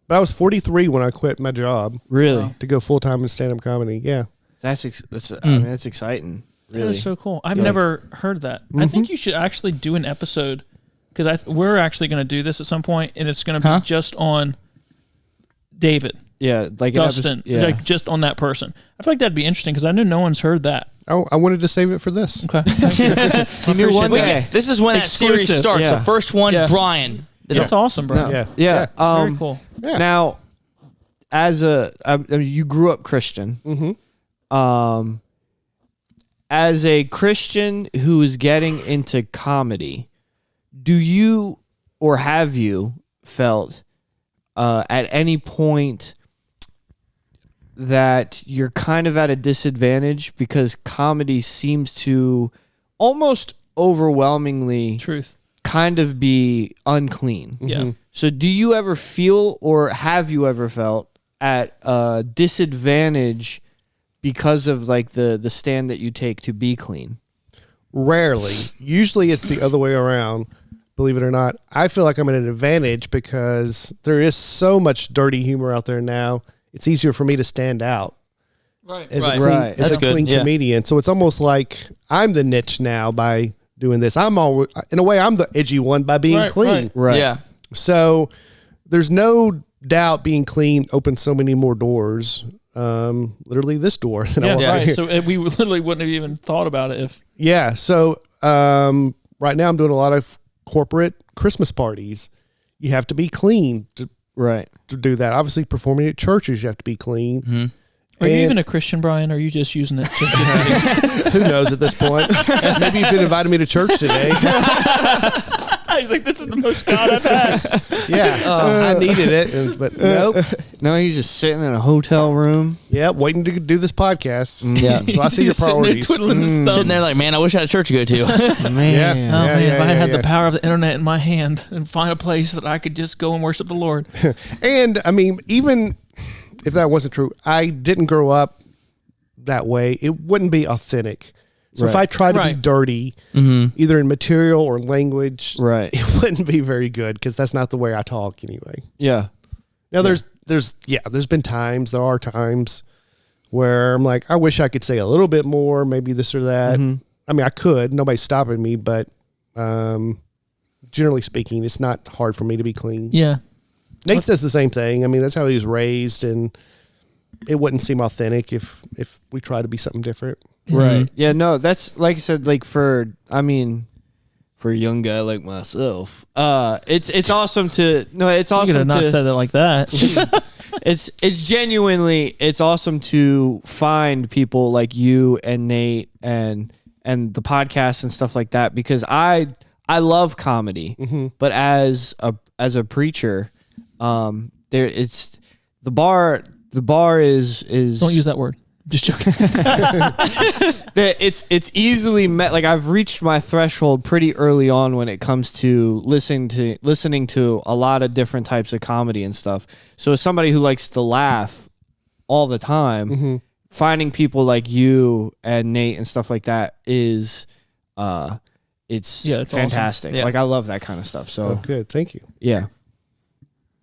But I was 43 when I quit my job Really? to go full time in stand up comedy. Yeah. That's I mean, that's exciting. That Really. is so cool. I've never heard that. I think you should actually do an episode because we're actually going to do this at some point, and it's going to be just on David, Yeah, like Dustin, like just on that person. I feel like that'd be interesting because I know no one's heard that. I wanted to save it for this. Okay. you knew one Appreciate day. this is when that series Exclusive. starts. Yeah. The first one, Yeah. Brian. That's awesome, bro. No. Yeah. Yeah. Very cool. Yeah. Now, as you grew up Christian. Mm-hmm. As a Christian who is getting into comedy, do you or have you felt at any point that you're kind of at a disadvantage because comedy seems to almost overwhelmingly Truth. kind of be unclean. Yeah. So do you ever feel, or have you ever felt at a disadvantage because of like the stand that you take to be clean? Rarely. Usually it's the other way around. Believe it or not, I feel like I'm at an advantage because there is so much dirty humor out there now. It's easier for me to stand out Right. as Right. a clean, Right. as That's a clean good, yeah. comedian. So it's almost like I'm the niche now by doing this. I'm always, in a way, I'm the edgy one by being Right, clean. Right. Yeah. So there's no doubt being clean opens so many more doors. Literally this door that I Yeah, walk right. in. So we literally wouldn't have even thought about it if. Yeah. So right now I'm doing a lot of corporate Christmas parties. You have to be clean to Right. do that. Obviously, performing at churches, you have to be clean. Mm-hmm. Are you And- even a Christian, Brian? Or are you just using it? Who knows at this point? Maybe if you invited me to church today. He's like, this is the most God I've had. Yeah, I needed it, but nope. No, he's just sitting in a hotel room. Yeah, waiting to do this podcast. Yeah. So I see your He's sitting there priorities. twiddling his thumbs. Sitting there like, man, I wish I had a church to go to. Man. Yeah. Oh Yeah, man, yeah, if I yeah, had yeah. the power of the internet in my hand and find a place that I could just go and worship the Lord. And I mean, even if that wasn't true, I didn't grow up that way. It wouldn't be authentic. So if Right. I tried to be Right. dirty, Mm-hmm. either in material or language, Right. it wouldn't be very good because that's not the way I talk anyway. Yeah. Now there's there are times where I'm like, I wish I could say a little bit more, maybe this or that. I mean, I could, nobody's stopping me, but generally speaking, it's not hard for me to be clean. Yeah. Nate says the same thing. I mean, that's how he was raised, and it wouldn't seem authentic if we try to be something different. Right. Yeah, no, that's like I said, like for a young guy like myself, it's awesome to it's You could awesome have not to said it like that. it's genuinely it's awesome to find people like you and Nate and the podcast and stuff like that, because I love comedy, but as a preacher, it's the bar is Don't use that word. Just joking. it's easily met. Like I've reached my threshold pretty early on when it comes to listening to a lot of different types of comedy and stuff. So as somebody who likes to laugh all the time, finding people like you and Nate and stuff like that is it's fantastic. Awesome. Yeah. Like I love that kind of stuff. So Oh, good. Thank you. yeah.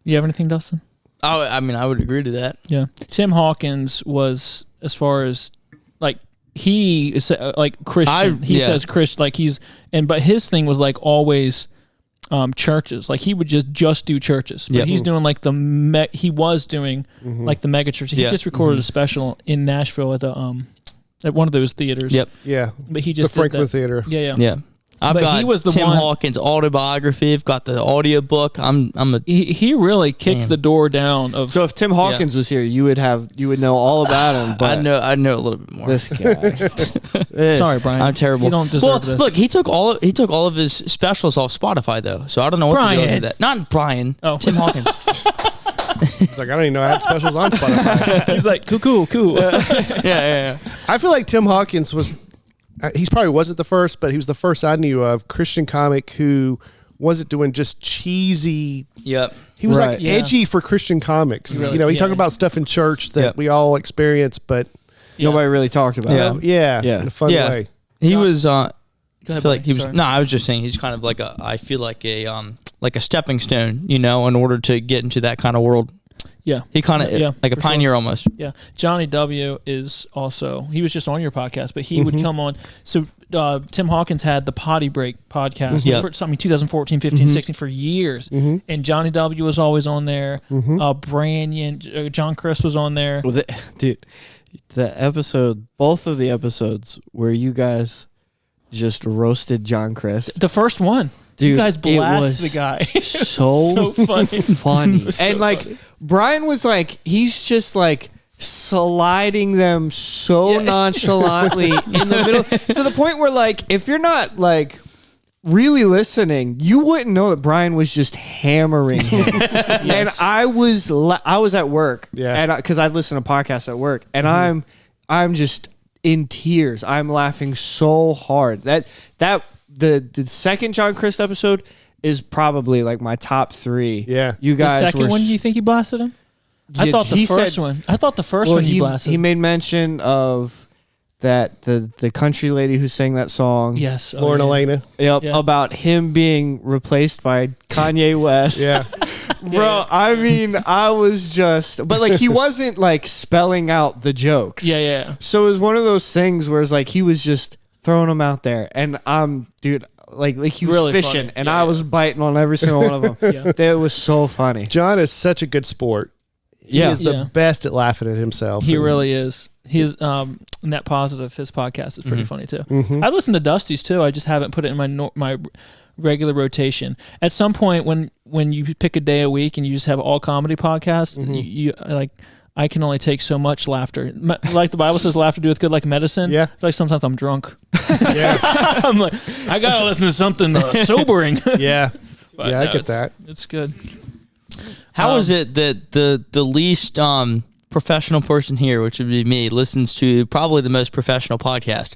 You have anything, Dustin? I mean, I would agree to that. Yeah. Tim Hawkins was, as far as like he is like Christian. He says Christian, like but his thing was like always churches. Like he would just do churches. But Yep. he's doing like he was doing like the mega church. He just recorded a special in Nashville at the at one of those theaters. Yep. Yeah. But he The just Franklin did that. Theater. Yeah. Yeah. I've But got he was the Tim one- Hawkins autobiography. I've got the audiobook. I'm a He really kicked Damn. the door down of. So if Tim Hawkins was here, you would know all about him. But I know a little bit more. this guy. Sorry, Brian. I'm terrible. You don't deserve this. Look, he took all of his specials off Spotify though, so I don't know what to do Brian. with that. Not Brian. Oh. Tim Hawkins. It's like, I don't even know I had specials on Spotify. He's like, cool. yeah. I feel like Tim Hawkins was, he probably wasn't the first, but he was the first I knew of Christian comic who wasn't doing just cheesy. Yep. He was Right. like Yeah. edgy for Christian comics. Really- he yeah. talked about stuff in church that Yep. we all experience, but Nobody really talked about Yeah. him. in a fun Yeah. way. He Go was. I ahead, feel like he was. Sorry. No, I was just saying he's kind of like I feel like a stepping stone, in order to get into that kind of world. Yeah. He kind of Yeah, like a for pioneer almost. Yeah. Johnny W. is also, he was just on your podcast, but he would come on. So Tim Hawkins had the Potty Break podcast Yep. for something 2014, 15, 16 for years. And Johnny W. was always on there. Branyan, John Chris was on there. Well, dude, both of the episodes where you guys just roasted John Chris. The first one. Dude, you guys it blast was the guy. so funny. funny. It was so And like funny. Brian was like, he's just like sliding them so nonchalantly in the middle to the point where like if you're not like really listening, you wouldn't know that Brian was just hammering him. And I was at work, Yeah. and because I listen to podcasts at work, and I'm just in tears. I'm laughing so hard. The second John Christ episode is probably like my top 3. Yeah. You guys the second one, you think he blasted him? I thought the first one. I thought the first one he blasted. He made mention of that the country lady who sang that song. Yes. Lauren Elena. Yep. Yeah. About him being replaced by Kanye West. Yeah. Bro, I mean, I was just, but like he wasn't like spelling out the jokes. Yeah. So it was one of those things where it's like he was just throwing them out there, and dude, like he was really fishing, funny. And I was biting on every single one of them. That was so funny. John is such a good sport. He is the best at laughing at himself. He really is. He is Net Positive. His podcast is pretty funny too. I listen to Dusty's too. I just haven't put it in my regular rotation. At some point, when you pick a day a week and you just have all comedy podcasts, you like. I can only take so much laughter. Like the Bible says, laughter doeth good like medicine. Yeah. Like sometimes I'm drunk. Yeah. I'm like, I gotta listen to something sobering. Yeah. But I get that. It's good. How is it that the least professional person here, which would be me, listens to probably the most professional podcast?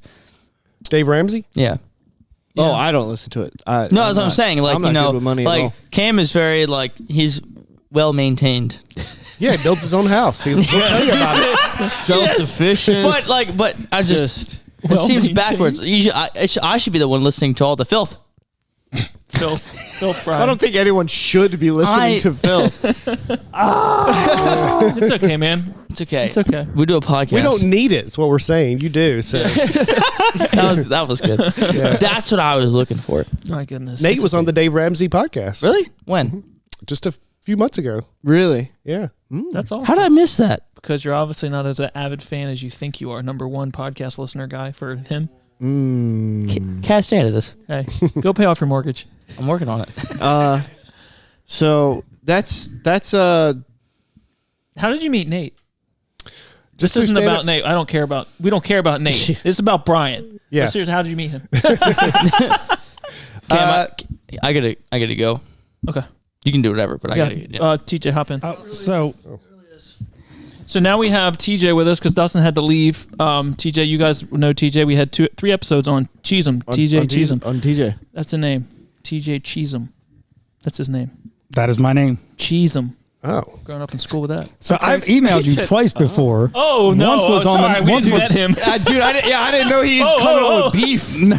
Dave Ramsey? Yeah. Oh, I don't listen to it. No, that's what I'm saying. Like, I'm not good with money at all. Cam is very he's well maintained. Yeah, he builds his own house. He'll tell you about it. Self-sufficient. But I just it seems backwards. Usually, I should be the one listening to all the filth. Filth, Brian. I don't think anyone should be listening to filth. It's okay, man. It's okay. It's okay. We do a podcast. We don't need it. Is what we're saying. You do. So that was good. Yeah. That's what I was looking for. My goodness. Nate was on the Dave Ramsey podcast. Really? When? Just a few months ago. Really? Yeah. That's awesome. How did I miss that? Because you're obviously not as an avid fan as you think you are. Number 1 podcast listener guy for him. Cast out of this. Hey, go pay off your mortgage. I'm working on it. So that's How did you meet Nate? This isn't about Nate. We don't care about Nate. It's about Brian. Yeah. Seriously, how did you meet him? Cam, I gotta go. Okay. You can do whatever, but I gotta. Yeah. TJ, hop in. So now we have TJ with us because Dustin had to leave. TJ, you guys know TJ. We had 3 episodes on Cheesem. TJ Cheesem. On TJ. That's a name. TJ Cheesem. That's his name. That is my name. Cheesem. Oh. Growing up in school with that. So I've emailed you twice before. Oh, no. Once was on sorry. once we was, met him. Dude, I didn't know he was coming on with beef. No.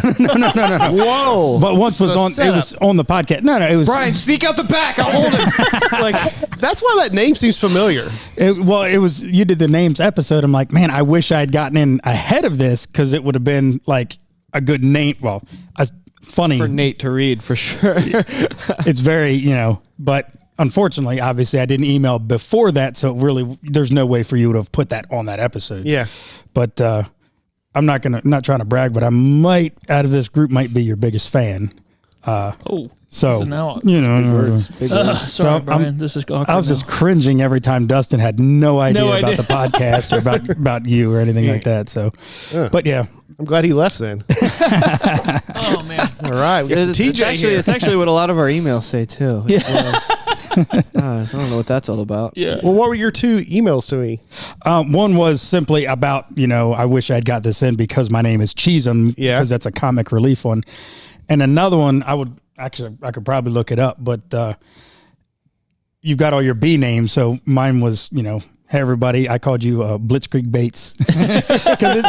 Whoa. But once was on, it was on the podcast. No, it was. Brian, sneak out the back. I'll hold him. That's why that name seems familiar. It was, you did the names episode. I'm like, man, I wish I had gotten in ahead of this because it would have been like a good name. Well, funny. For Nate to read, for sure. It's very, but unfortunately, obviously, I didn't email before that. So really, there's no way for you to have put that on that episode. Yeah. But I'm not trying to brag, but I might, out of this group, might be your biggest fan. So now, big words. Sorry, Brian. This is awkward. I was just cringing every time Dustin had no idea about the podcast or about you or anything like that. So, but yeah, I'm glad he left then. Oh man! All right, we got some TJ here. It's actually what a lot of our emails say too. Yeah. So I don't know what that's all about. Yeah. Well, what were your 2 emails to me? One was simply about I wish I'd got this in because my name is Cheesem. Yeah. Because that's a comic relief one, and another one I could probably look it up, but you've got all your B names, so mine was hey everybody, I called you Blitzkrieg Bates because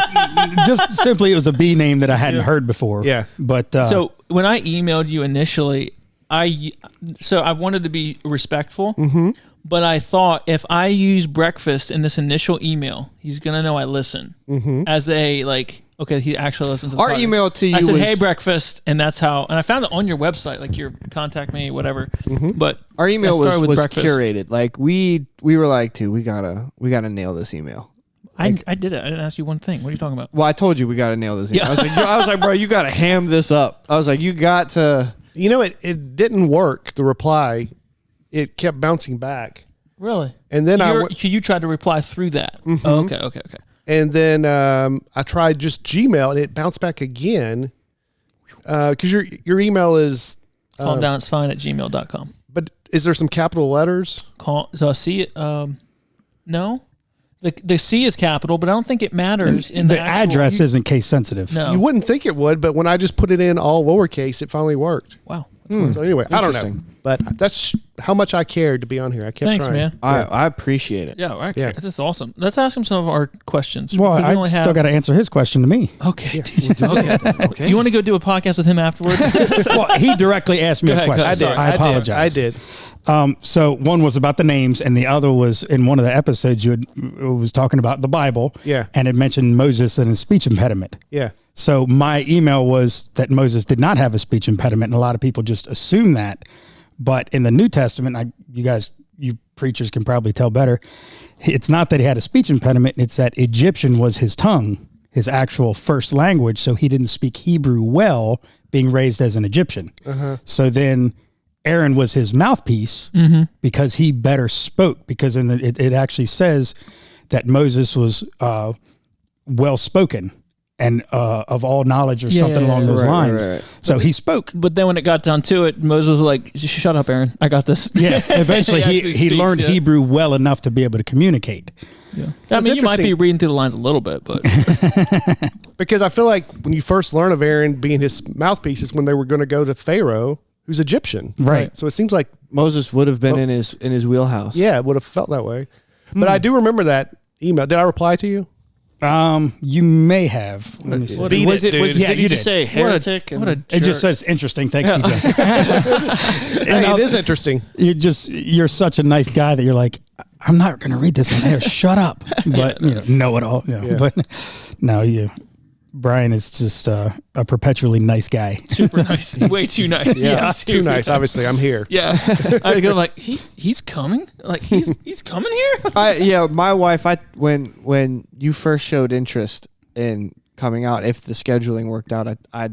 just simply it was a B name that I hadn't heard before. Yeah, but so when I emailed you initially, I wanted to be respectful, but I thought if I use breakfast in this initial email, he's gonna know I listen as a okay, he actually listens to the Our podcast. email to you I said, was, hey, breakfast, and that's how, and I found it on your website, like your contact me, whatever. But our email was breakfast. curated. Like we were like, dude, we gotta nail this email. I did it. I didn't ask you one thing. What are you talking about? Well, I told you we gotta nail this email. Yeah. I was like, bro, you gotta ham this up. I was like, you got to. It didn't work. The reply, it kept bouncing back. Really? And then you tried to reply through that. Oh, okay. And then I tried just Gmail, and it bounced back again because your email is calmdownitsfine at gmail.com. But is there some capital letters? So I see it. No, The C is capital, but I don't think it matters in the address isn't case sensitive. No. You wouldn't think it would, but when I just put it in all lowercase, it finally worked. Wow. So anyway, I don't know. But that's how much I cared to be on here. I kept Thanks, trying. man. I appreciate it. Yeah, Yeah. this is awesome. Let's ask him some of our questions. Well, because we I only still got to answer his question to me. Okay. Okay. You want to go do a podcast with him afterwards? Well, he directly asked me a question. I did. So I apologize. I did. So one was about the names, and the other was in one of the episodes was talking about the Bible. Yeah. And it mentioned Moses and his speech impediment. Yeah. So my email was that Moses did not have a speech impediment, and a lot of people just assume that. But in the New Testament, you preachers can probably tell better. It's not that he had a speech impediment. It's that Egyptian was his tongue, his actual first language. So he didn't speak Hebrew well, being raised as an Egyptian. So then Aaron was his mouthpiece because he better spoke, because it actually says that Moses was well spoken and of all knowledge or something along those lines. Right. So he spoke. But then when it got down to it, Moses was like, shut up, Aaron. I got this. Yeah. Eventually he learned Hebrew well enough to be able to communicate. Yeah. I mean, you might be reading through the lines a little bit, but because I feel like when you first learn of Aaron being his mouthpiece is when they were going to go to Pharaoh, who's Egyptian. Right. So it seems like Moses would have been in his wheelhouse. Yeah, it would have felt that way. But I do remember that email. Did I reply to you? You may have. Let me see. Did you just say heretic? It just says interesting. Thanks, DJ. It is interesting. You're such a nice guy that you're like, I'm not going to read this on air. Shut up. But know it all. Yeah. But no, Brian is just a perpetually nice guy. Super nice. Way too nice. Yeah, too nice. Obviously, I'm here. Yeah. I go like, he's coming? Like, he's coming here? My wife, when you first showed interest in coming out, if the scheduling worked out, I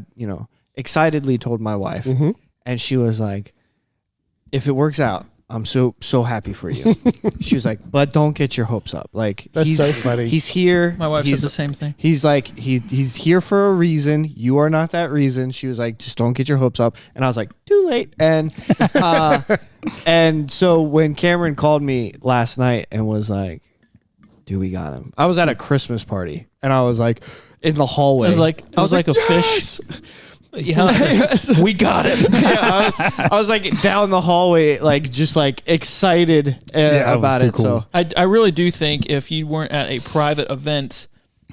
excitedly told my wife. And she was like, if it works out, I'm so happy for you. She was like, but don't get your hopes up. Like, that's so funny. He's here. My wife said the same thing. He's like, he's here for a reason. You are not that reason. She was like, just don't get your hopes up. And I was like, too late. And and so when Cameron called me last night and was like, dude, we got him. I was at a Christmas party and I was like in the hallway. I was like a fish. Yeah, we got it. Yeah, I was like down the hallway, like just like excited about it. Cool. So I really do think if you weren't at a private event,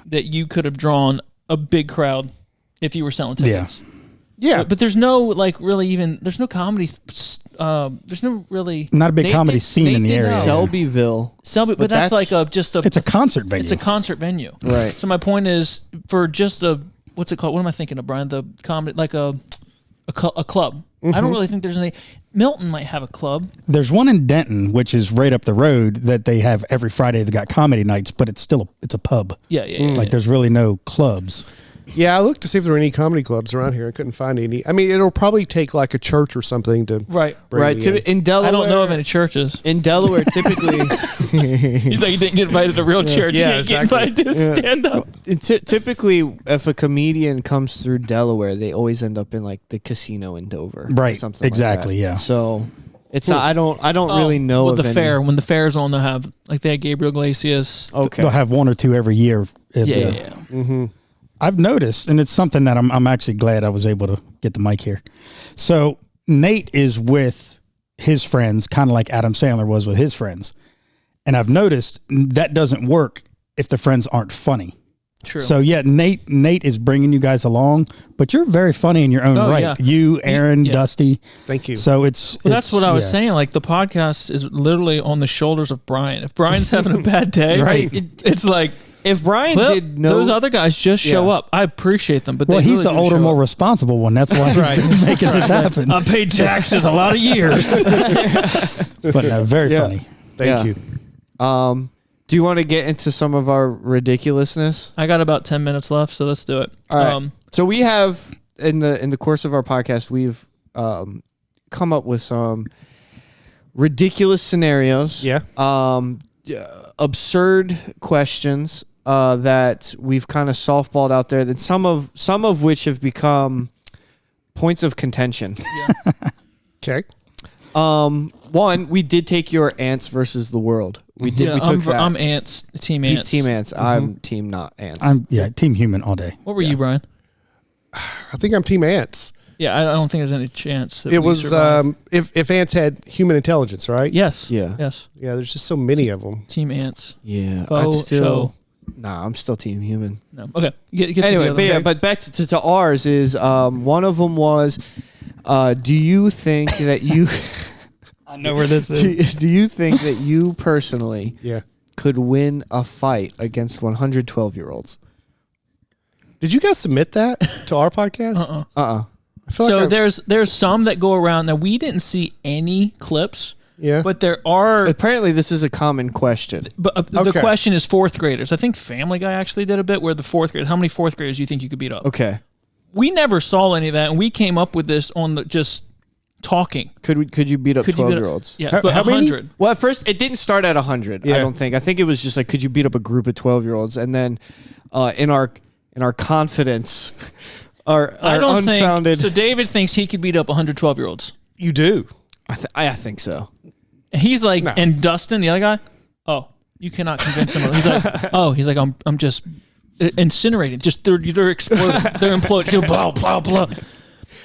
that you could have drawn a big crowd if you were selling tickets. Yeah, but there's no there's no comedy. There's no really not a big comedy scene in the area. Selbyville, but that's like it's a concert venue. It's a concert venue, right? So my point is, for just what's it called? What am I thinking of, Brian? The comedy, like a club. I don't really think there's any. Milton might have a club. There's one in Denton, which is right up the road, that they have every Friday. They got comedy nights, but it's still a pub. Yeah. There's really no clubs. Yeah, I looked to see if there were any comedy clubs around here. I couldn't find any. I mean, it'll probably take like a church or something to right. In Delaware, I don't know of any churches. In Delaware, typically, he's like, you didn't get invited to a real church. Yeah, you didn't get invited to a stand up. Typically, if a comedian comes through Delaware, they always end up in like the casino in Dover, right? Or something exactly. Like that. Yeah. So it's I don't really know. With the fair, when the fair's on, they'll have they had Gabriel Iglesias. Okay, they'll have one or two every year. Yeah. Mm-hmm. I've noticed, and it's something that I'm actually glad I was able to get the mic here. So Nate is with his friends, kind of like Adam Sandler was with his friends. And I've noticed that doesn't work if the friends aren't funny. True. So yeah, Nate is bringing you guys along, but you're very funny in your own right. Yeah. You, Aaron, Dusty. Thank you. So that's what I was saying. Like, the podcast is literally on the shoulders of Brian. If Brian's having a bad day, right. It's like, if Brian did know, those other guys just show up. I appreciate them, but he's really the older, more responsible one. That's why he's making this happen. I paid taxes a lot of years, but no, very funny. Thank you. Do you want to get into some of our ridiculousness? I got about 10 minutes left, so let's do it. All right. So we have in the course of our podcast, we've come up with some ridiculous scenarios. Yeah. Absurd questions that we've kind of softballed out there, that some of which have become points of contention. Okay. One, we did take your ants versus the world. We did. Yeah, we took that. I'm ants. Team ants. He's team ants. I'm team not ants. I'm team human all day. What were you, Brian? I think I'm team ants. Yeah, I don't think there's any chance. That It we was survive. if ants had human intelligence, right? Yes. Yeah. Yes. Yeah, there's just so many of them. Team ants. Yeah. Faux show. Nah, I'm still team human. No. Okay. Get to Anyway, the other one. but back to ours is one of them was, do you think that you I know where this is. do you think that you personally Yeah. could win a fight against 112-year-olds? Did you guys submit that to our podcast? I feel So like there's some that go around. Now we didn't see any clips, yeah. but there are. Apparently, this is a common question. But the Okay. question is fourth graders. I think Family Guy actually did a bit where the fourth grade. How many fourth graders do you think you could beat up? Okay. We never saw any of that, and we came up with this on the just talking. Could you beat up Could you beat up- 12-year-olds? Yeah, How- but how many? 100. Well, at first, it didn't start at 100. Yeah. I don't think. I think it was just like, could you beat up a group of 12-year-olds? And then, in our confidence, our I don't unfounded. think. So David thinks he could beat up 112-year-olds. You do. I think so. And he's like, No. and Dustin, the other guy, oh, you cannot convince him. He's like, I'm just incinerating. Just they're exploding. They're imploding. Blah blah blah.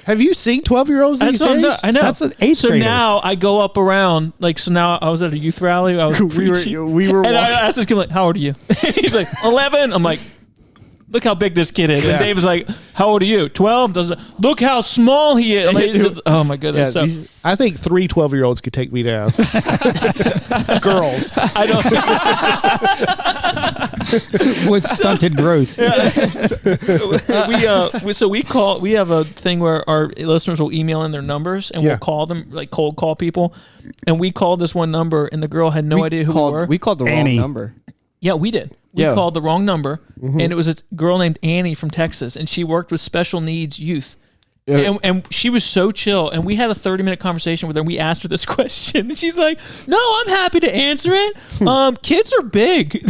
Have you seen 12-year-olds these That's what days? I know. That's an eighth So grader. now I go up around so now I was at a youth rally. I was preaching, we were and I walking. asked this kid like, "How old are you?" He's like, 11. I'm like, "Look how big this kid is." Yeah. And David's like, "How old are you?" 12. Look how small he is. Like, it's just- oh my goodness. Yeah, So I think 3 12-year-olds could take me down. Girls. I don't. With stunted growth. We have a thing where our listeners will email in their numbers and Yeah. we'll call them, like cold call people. And we called this one number and the girl had no idea who we were. We called the Annie. wrong number. Yeah, we did. We Yeah. called the wrong number, and it was a girl named Annie from Texas, and she worked with special needs youth. Yeah. And she was so chill, and we had a 30-minute conversation with her, and we asked her this question, and she's like, "No, I'm happy to answer it. Kids are big."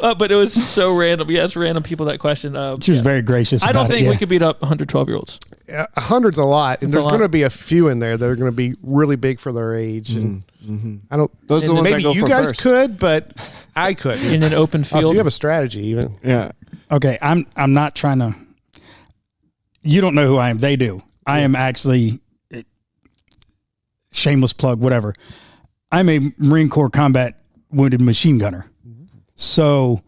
But it was so random. We asked random people that question. She was very gracious. I don't about it, think yeah. we could beat up 112-year-olds. 100's a lot. And It's a there's lot. going to be a few in there that are going to be really big for their age. And I don't. Those are the And ones I Maybe go you for guys first. could, but I couldn't. In an open Oh, field. so you have a strategy even. Yeah. Okay, I'm not trying to. You don't know who I am. They do. I am actually shameless plug, whatever. I'm a Marine Corps combat wounded machine gunner. So,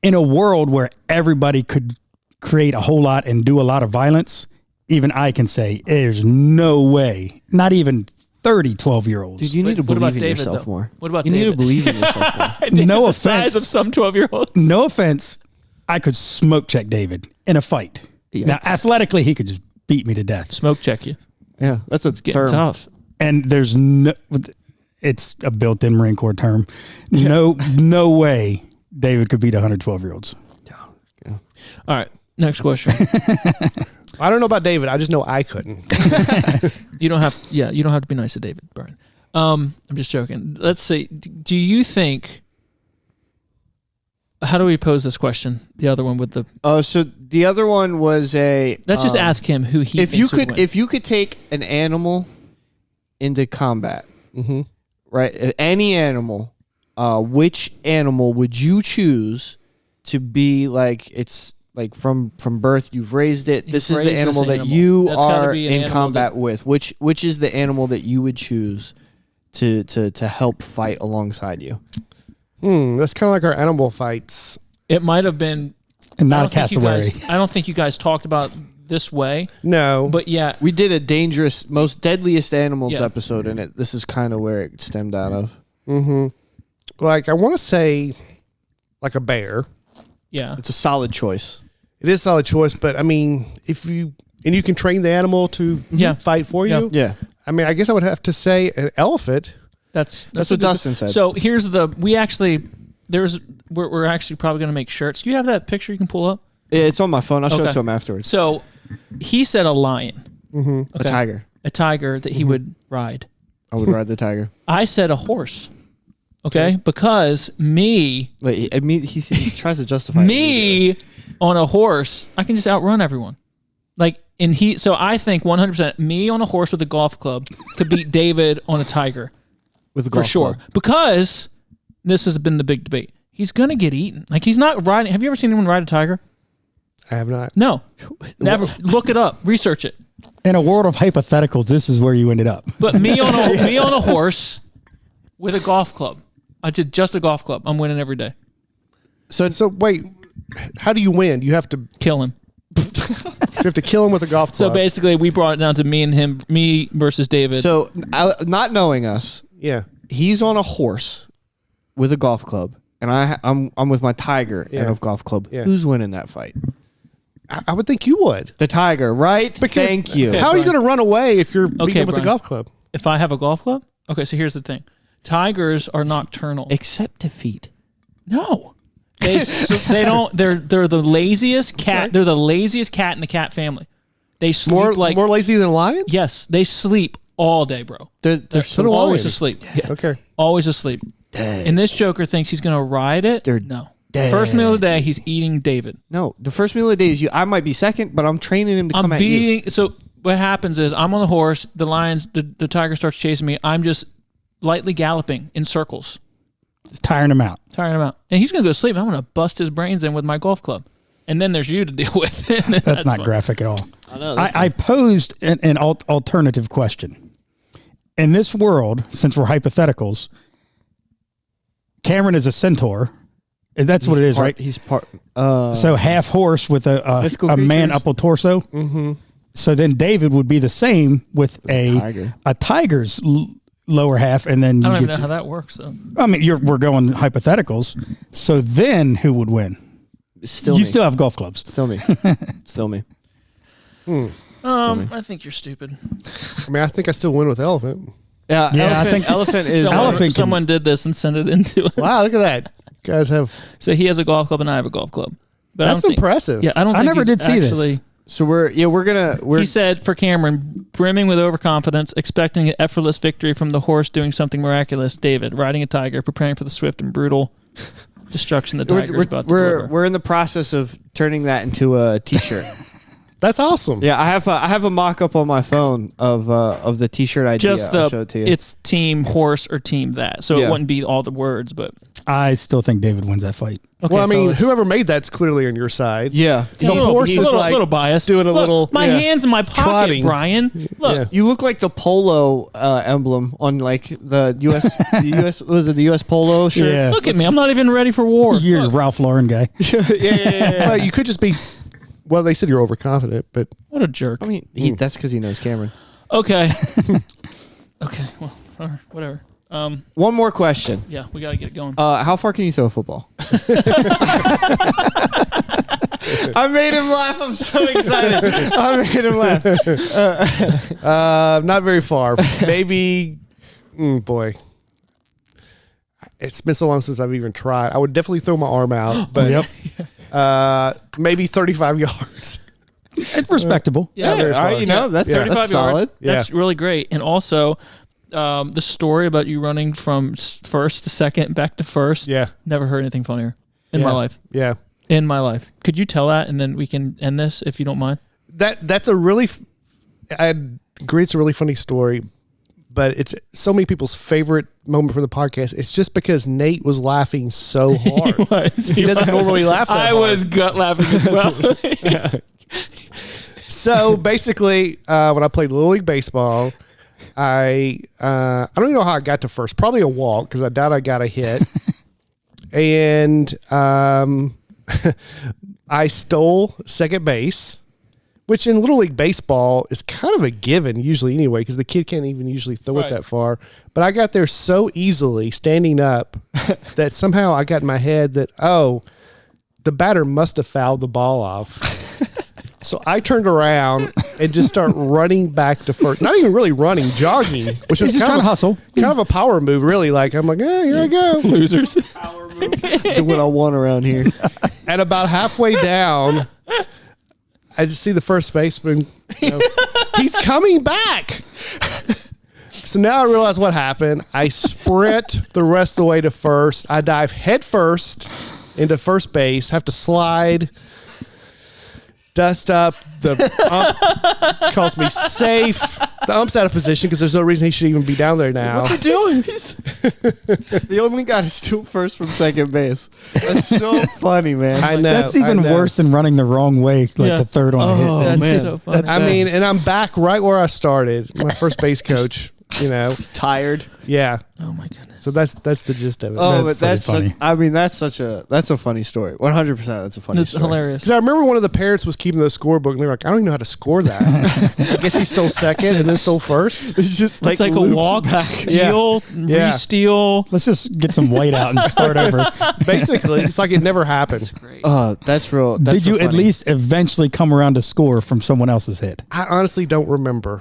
in a world where everybody could create a whole lot and do a lot of violence, even I can say there's no way. Not even 30 12-year-olds. Dude, you need to What about believe in David, yourself though? more. What about you need to David? believe in yourself more. David's No the size offense. of some 12-year-olds. No offense, I could smoke check David in a fight. Now, Yikes. athletically, he could just beat me to death. Smoke check you. Yeah, that's a Getting term. tough. And there's no, it's a built-in Marine Corps term. No way David could beat 112-year-olds. All right. Next question. I don't know about David. I just know I couldn't. You don't have to be nice to David, Brian. I'm just joking. Let's say, do you think? How do we pose this question? The other one with the. So the other one was a. Let's just ask him who he. If thinks you would could, win. if you could take an animal into combat, right? Any animal, which animal would you choose to be like? It's like from birth. You've raised it. This is the raised this animal that animal. you That's gotta are be an in animal combat with. Which is the animal that you would choose to help fight alongside you? That's kind of like our animal fights. it might have been. And I not a don't think you cassowary. guys- I don't think you guys talked about this way, No. but yeah, We did a dangerous, most deadliest animals Yeah. episode in it. This is kind of where it stemmed out of. Like, I want to say like a bear. yeah. It's a solid choice. It is a solid choice, but I mean, you can train the animal to Yeah. fight for you. Yeah. I mean, I guess I would have to say an elephant. That's That's a what good- Dustin said. So here's we're actually probably going to make shirts. Do you have that picture you can pull up? It's on my phone. I'll show Okay. it to him afterwards. So he said a lion, A tiger. a tiger that he would ride. I would ride the tiger. I said a horse. Okay, because me Like, he tries to justify it. on a horse, I can just outrun everyone. Like So I think 100% me on a horse with a golf club could beat David on a Tiger. With a golf for sure. club. Because this has been the big debate. He's going to get eaten. Like, he's not riding. Have you ever seen anyone ride a Tiger? I have not. No. Never. Look it up. Research it. In a world of hypotheticals, this is where you ended up. But me on a horse with a golf club. I did just a golf club. I'm winning every day. So wait, how do you win? You have to Kill him. You have to kill him with a golf club. So basically, we brought it down to me versus David. So, not knowing us, yeah, he's on a horse with a golf club, and I'm with my Tiger and a golf club. Yeah. Who's winning that fight? I would think you would. The Tiger, right? Because Thank you. How are you going to run away if you're beating him with a Brian. golf club? If I have a golf club? Okay, so here's the thing. Tigers are nocturnal. Except defeat. No. They don't. They're the laziest cat. Okay. They're the laziest cat in the cat family. They sleep More lazy than lions? Yes, they sleep all day, bro. They're So always lions. asleep. Yeah. Okay. Always asleep. And this Joker thinks he's gonna ride it. Dead. First meal of the day, he's eating David. No, the first meal of the day is you. I might be second, but I'm training him to come at you. So what happens is I'm on the horse. The lions, the tiger starts chasing me. I'm just lightly galloping in circles, It's tiring him out. and he's gonna go to sleep. I'm gonna bust his brains in with my golf club, and then there's you to deal with. That's not fun. graphic at all. I know. I posed an alternative question. In this world, since we're hypotheticals, Cameron is a centaur. That's what it is, right? He's part. So half horse with Mythical a man creatures? up a torso. Mm-hmm. So then David would be the same with tiger. a tiger's lower half, and then I you don't even get know how that works though. I mean, we're going hypotheticals. So then who would win? Still You me. still have golf clubs. Still me. Still me. I think you're stupid. I mean, I think I still win with elephant. Yeah, Yeah, I elephant, think- elephant is. Someone did this and sent it into us. Wow, look at that. You guys have. So he has a golf club and I have a golf club. But I That's don't think- impressive. Yeah, I don't. I think never he's did see this. actually, So we're He said for Cameron, brimming with overconfidence, expecting an effortless victory from the horse doing something miraculous. David, riding a tiger, preparing for the swift and brutal destruction the tiger is about to deliver. we're in the process of turning that into a T-shirt. That's awesome. Yeah, I have a mock-up on my phone of the T-shirt idea. Just I'll show it to you. it's team horse or team that. So Yeah. it wouldn't be all the words, but I still think David wins that fight. okay. Well, I mean, fellas. whoever made that's clearly on your side. yeah. The horse he's is a little, like little biased. doing a Look, little. my hands in my pocket, trotting. Brian. Look, Yeah. You look like the polo emblem on like the U.S. the U.S. Was it the U.S. polo shirts? Yeah. look at me. I'm not even ready for war. You're a Look, Ralph Lauren guy. yeah. Well, you could just be. Well, they said you're overconfident, but what a jerk. I mean, that's because he knows Cameron. Okay. Okay. Well, all right, whatever. One more question. Yeah, we got to get it going. How far can you throw a football? I made him laugh. I'm so excited. I made him laugh. not very far. Maybe, boy, it's been so long since I've even tried. I would definitely throw my arm out, but maybe 35 yards. It's respectable. Yeah, all right, you know, that's 35 that's yards. solid. That's really great. And also, the story about you running from first to second back to first. Yeah, Never heard anything funnier in my life. yeah. In my life. Could you tell that, and then we can end this if you don't mind? That's a really. I agree, it's a really funny story, but it's so many people's favorite moment from the podcast. It's just because Nate was laughing so hard. He doesn't normally laugh that I hard. was gut laughing as well. So basically, when I played Little League Baseball, I don't even know how I got to first. Probably a walk because I doubt I got a hit. And I stole second base, which in Little League Baseball is kind of a given usually anyway because the kid can't even usually throw it that far. But I got there so easily standing up that somehow I got in my head that, the batter must have fouled the ball off. So I turned around and just started running back to first. Not even really running, jogging, which was He's just kind trying of, to hustle. kind of a power move, really. Like, I'm like, here I go. Losers. Do what I want around here. And about halfway down, I just see the first baseman. He's coming back. So now I realize what happened. I sprint the rest of the way to first. I dive head first into first base, have to slide, dust up the ump calls me safe. The ump's out of position because there's no reason he should even be down there now. What's he doing? The only guy to steal first from second base. That's so funny, man. I know. That's even worse than running the wrong way, like the third on a hit. That's man. so funny. I mean, and I'm back right where I started. My first base coach, Tired. Yeah. Oh my goodness. So that's the gist of it. Oh, That's but that's pretty funny. that's a funny story. 100%. That's a funny It's story. hilarious. Because I remember one of the parents was keeping the scorebook, and they were like, "I don't even know how to score that." I guess he stole second and then stole first. It's just It's like a looped walk, back. steal, Yeah. re-steal. Let's just get some white out and start over. Basically, it's like it never happened. Great. That's real. That's Did you real at funny. least eventually come around to score from someone else's hit? I honestly don't remember.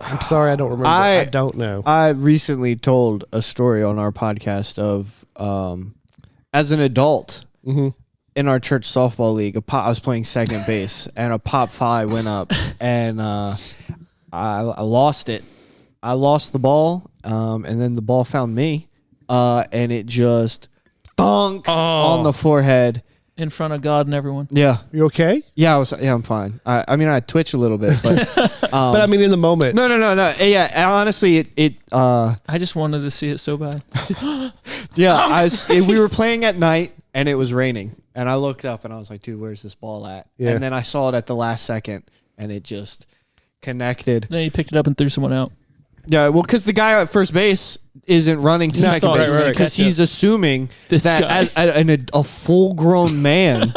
I'm sorry, I don't remember. I don't know. I recently told a story on our podcast of as an adult in our church softball league, I was playing second base and a pop fly went up and I lost it. I lost the ball and then the ball found me and it just thunk on the forehead. In front of God and everyone. Yeah. You okay? Yeah, I'm fine. I mean, I twitch a little bit, but But I mean, in the moment. no. Yeah, and honestly, I just wanted to see it so bad. yeah, we were playing at night and it was raining, and I looked up and I was like, dude, where's this ball at? Yeah. And then I saw it at the last second, and it just connected. Then he picked it up and threw someone out. Yeah, well, because the guy at first base isn't running to second thought, base right, because catch he's assuming This that guy. a full-grown man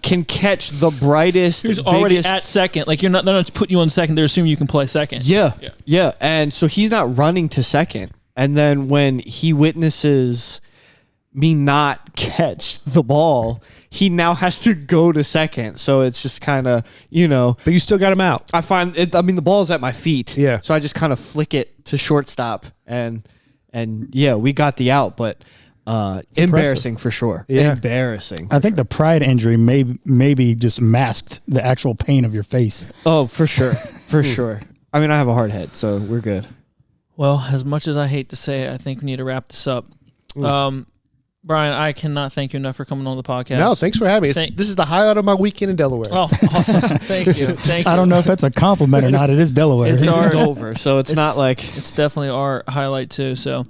can catch the brightest, Who's already biggest- at second. Like they're not putting you on second. They're assuming you can play second. Yeah. And so he's not running to second. And then when he witnesses me not catch the ball, he now has to go to second. So it's just kind of, But you still got him out. I find it, I mean, the ball's at my feet. Yeah. So I just kind of flick it to shortstop and yeah, we got the out, but embarrassing for sure. Yeah. Embarrassing. I think the pride injury maybe just masked the actual pain of your face. Oh, for sure. For sure. I mean, I have a hard head, so we're good. Well, as much as I hate to say it, I think we need to wrap this up. Brian, I cannot thank you enough for coming on the podcast. No, thanks for having me. This is the highlight of my weekend in Delaware. Oh, awesome. Thank you. Thank you. I don't know if that's a compliment or not. It is Delaware. It's our- Dover, so it's not like It's definitely our highlight too. So,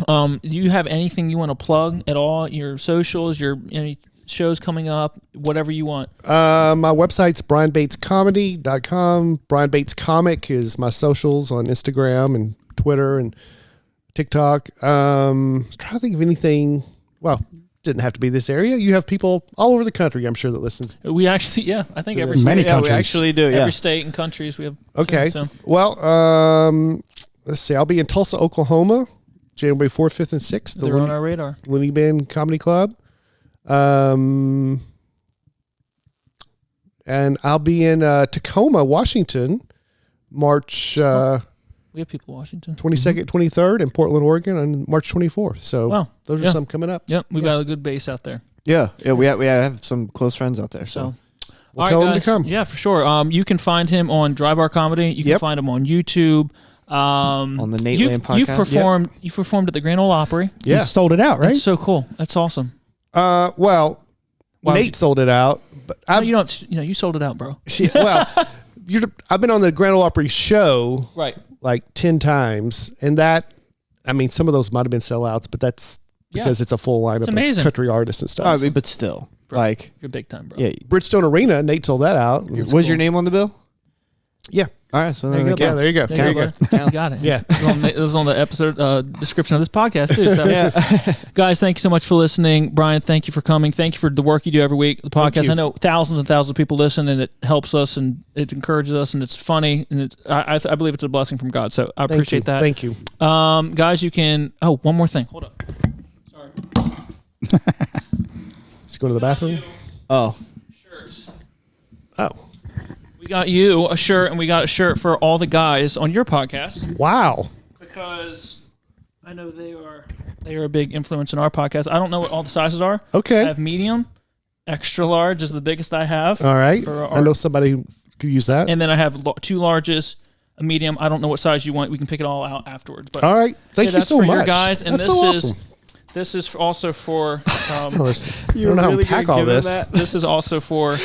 do you have anything you want to plug at all? Your socials, any shows coming up, whatever you want. My website's brianbatescomedy.com. Brian Bates Comic is my socials on Instagram and Twitter and TikTok. I was trying to think of anything. Well, didn't have to be this area. You have people all over the country, I'm sure, that listens. We actually, I think every Many state, yeah, we countries. actually do. Yeah. every state and countries we have. Okay. So, Well, let's see. I'll be in Tulsa, Oklahoma, January 4th, 5th, and 6th. The they're on our radar. Looney Bin Comedy Club. And I'll be in Tacoma, Washington, March We have people in Washington. 22nd, 23rd, and Portland, Oregon on March 24th. So Wow. those are Yeah. some coming up. Yep, we've got a good base out there. Yeah, we have some close friends out there. So We'll tell them to come. Yeah, for sure. You can find him on Dry Bar Comedy. You can Yep. find him on YouTube. on the Nateland You've podcast. You've performed at the Grand Ole Opry. You Yeah. sold it out, right? That's so cool. That's awesome. Well, Why would Nate you- sold it out, but No, you don't. You sold it out, bro. I've been on the Grand Ole Opry show Right. like 10 times, and some of those might have been sellouts, but that's because it's a full lineup amazing. of country artists and stuff. I mean, but still, like, You're big time, bro. yeah. Bridgestone Arena, Nate sold that out. Was your name on the bill? Yeah. All right, so There you then go, it Yeah, counts. there you go. There you go. Counts. You got it. Yeah. It was on the episode description of this podcast too. So, Yeah. guys, thank you so much for listening. Brian, thank you for coming. Thank you for the work you do every week. The podcast. you. I know thousands and thousands of people listen, and it helps us, and it encourages us, and it's funny, and I believe it's a blessing from God. So I appreciate that. Thank you. Guys, you can. Oh, one more thing. Hold up. Sorry. Let's go to the bathroom. Oh, Shirts. Oh, We got you a shirt, and we got a shirt for all the guys on your podcast. wow. Because I know they are a big influence in our podcast. I don't know what all the sizes are. Okay. I have medium, extra large is the biggest I have. All right. for I know somebody who could use that. And then I have two larges, a medium. I don't know what size you want. We can pick it all out afterwards. But All right. Thank you that's so for much. your guys. And That's this so is awesome. This is also for. I don't know how to pack all this. This is also for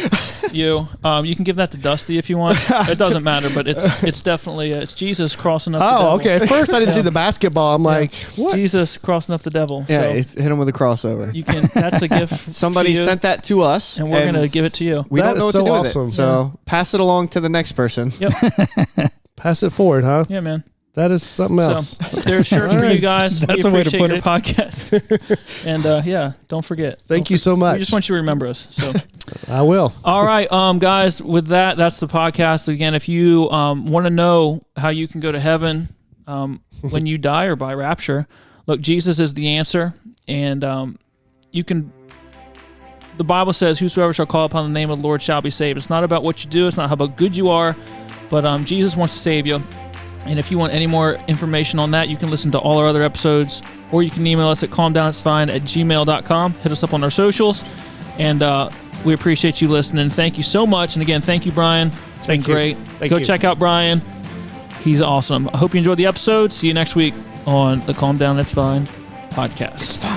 you. You can give that to Dusty if you want. It doesn't matter, but it's definitely it's Jesus crossing up. The devil. Okay. At first, I didn't see the basketball. I'm like, what? Jesus crossing up the devil. Yeah, So hit him with a crossover. you can. That's a gift. Somebody to you, sent that to us, and we're gonna give it to you. We That don't know is what to so do awesome. with it. So pass it along to the next person. Yep. Pass it forward, huh? Yeah, man. That is something else. So there's shirts for you guys. That's we a way to appreciate put your it. podcast. And yeah, don't forget. Thank you so much. We just want you to remember us. So. I will. All right, guys, with that's the podcast. Again, if you want to know how you can go to heaven when you die or by rapture, look, Jesus is the answer. And you can, the Bible says, whosoever shall call upon the name of the Lord shall be saved. It's not about what you do. It's not how about good you are. But Jesus wants to save you. And if you want any more information on that, you can listen to all our other episodes, or you can email us at calmdownitsfine@gmail.com. Hit us up on our socials. And we appreciate you listening. Thank you so much. And again, thank you, Brian. It's been great. Go check out Brian. He's awesome. I hope you enjoyed the episode. See you next week on the Calm Down It's Fine podcast. It's fine.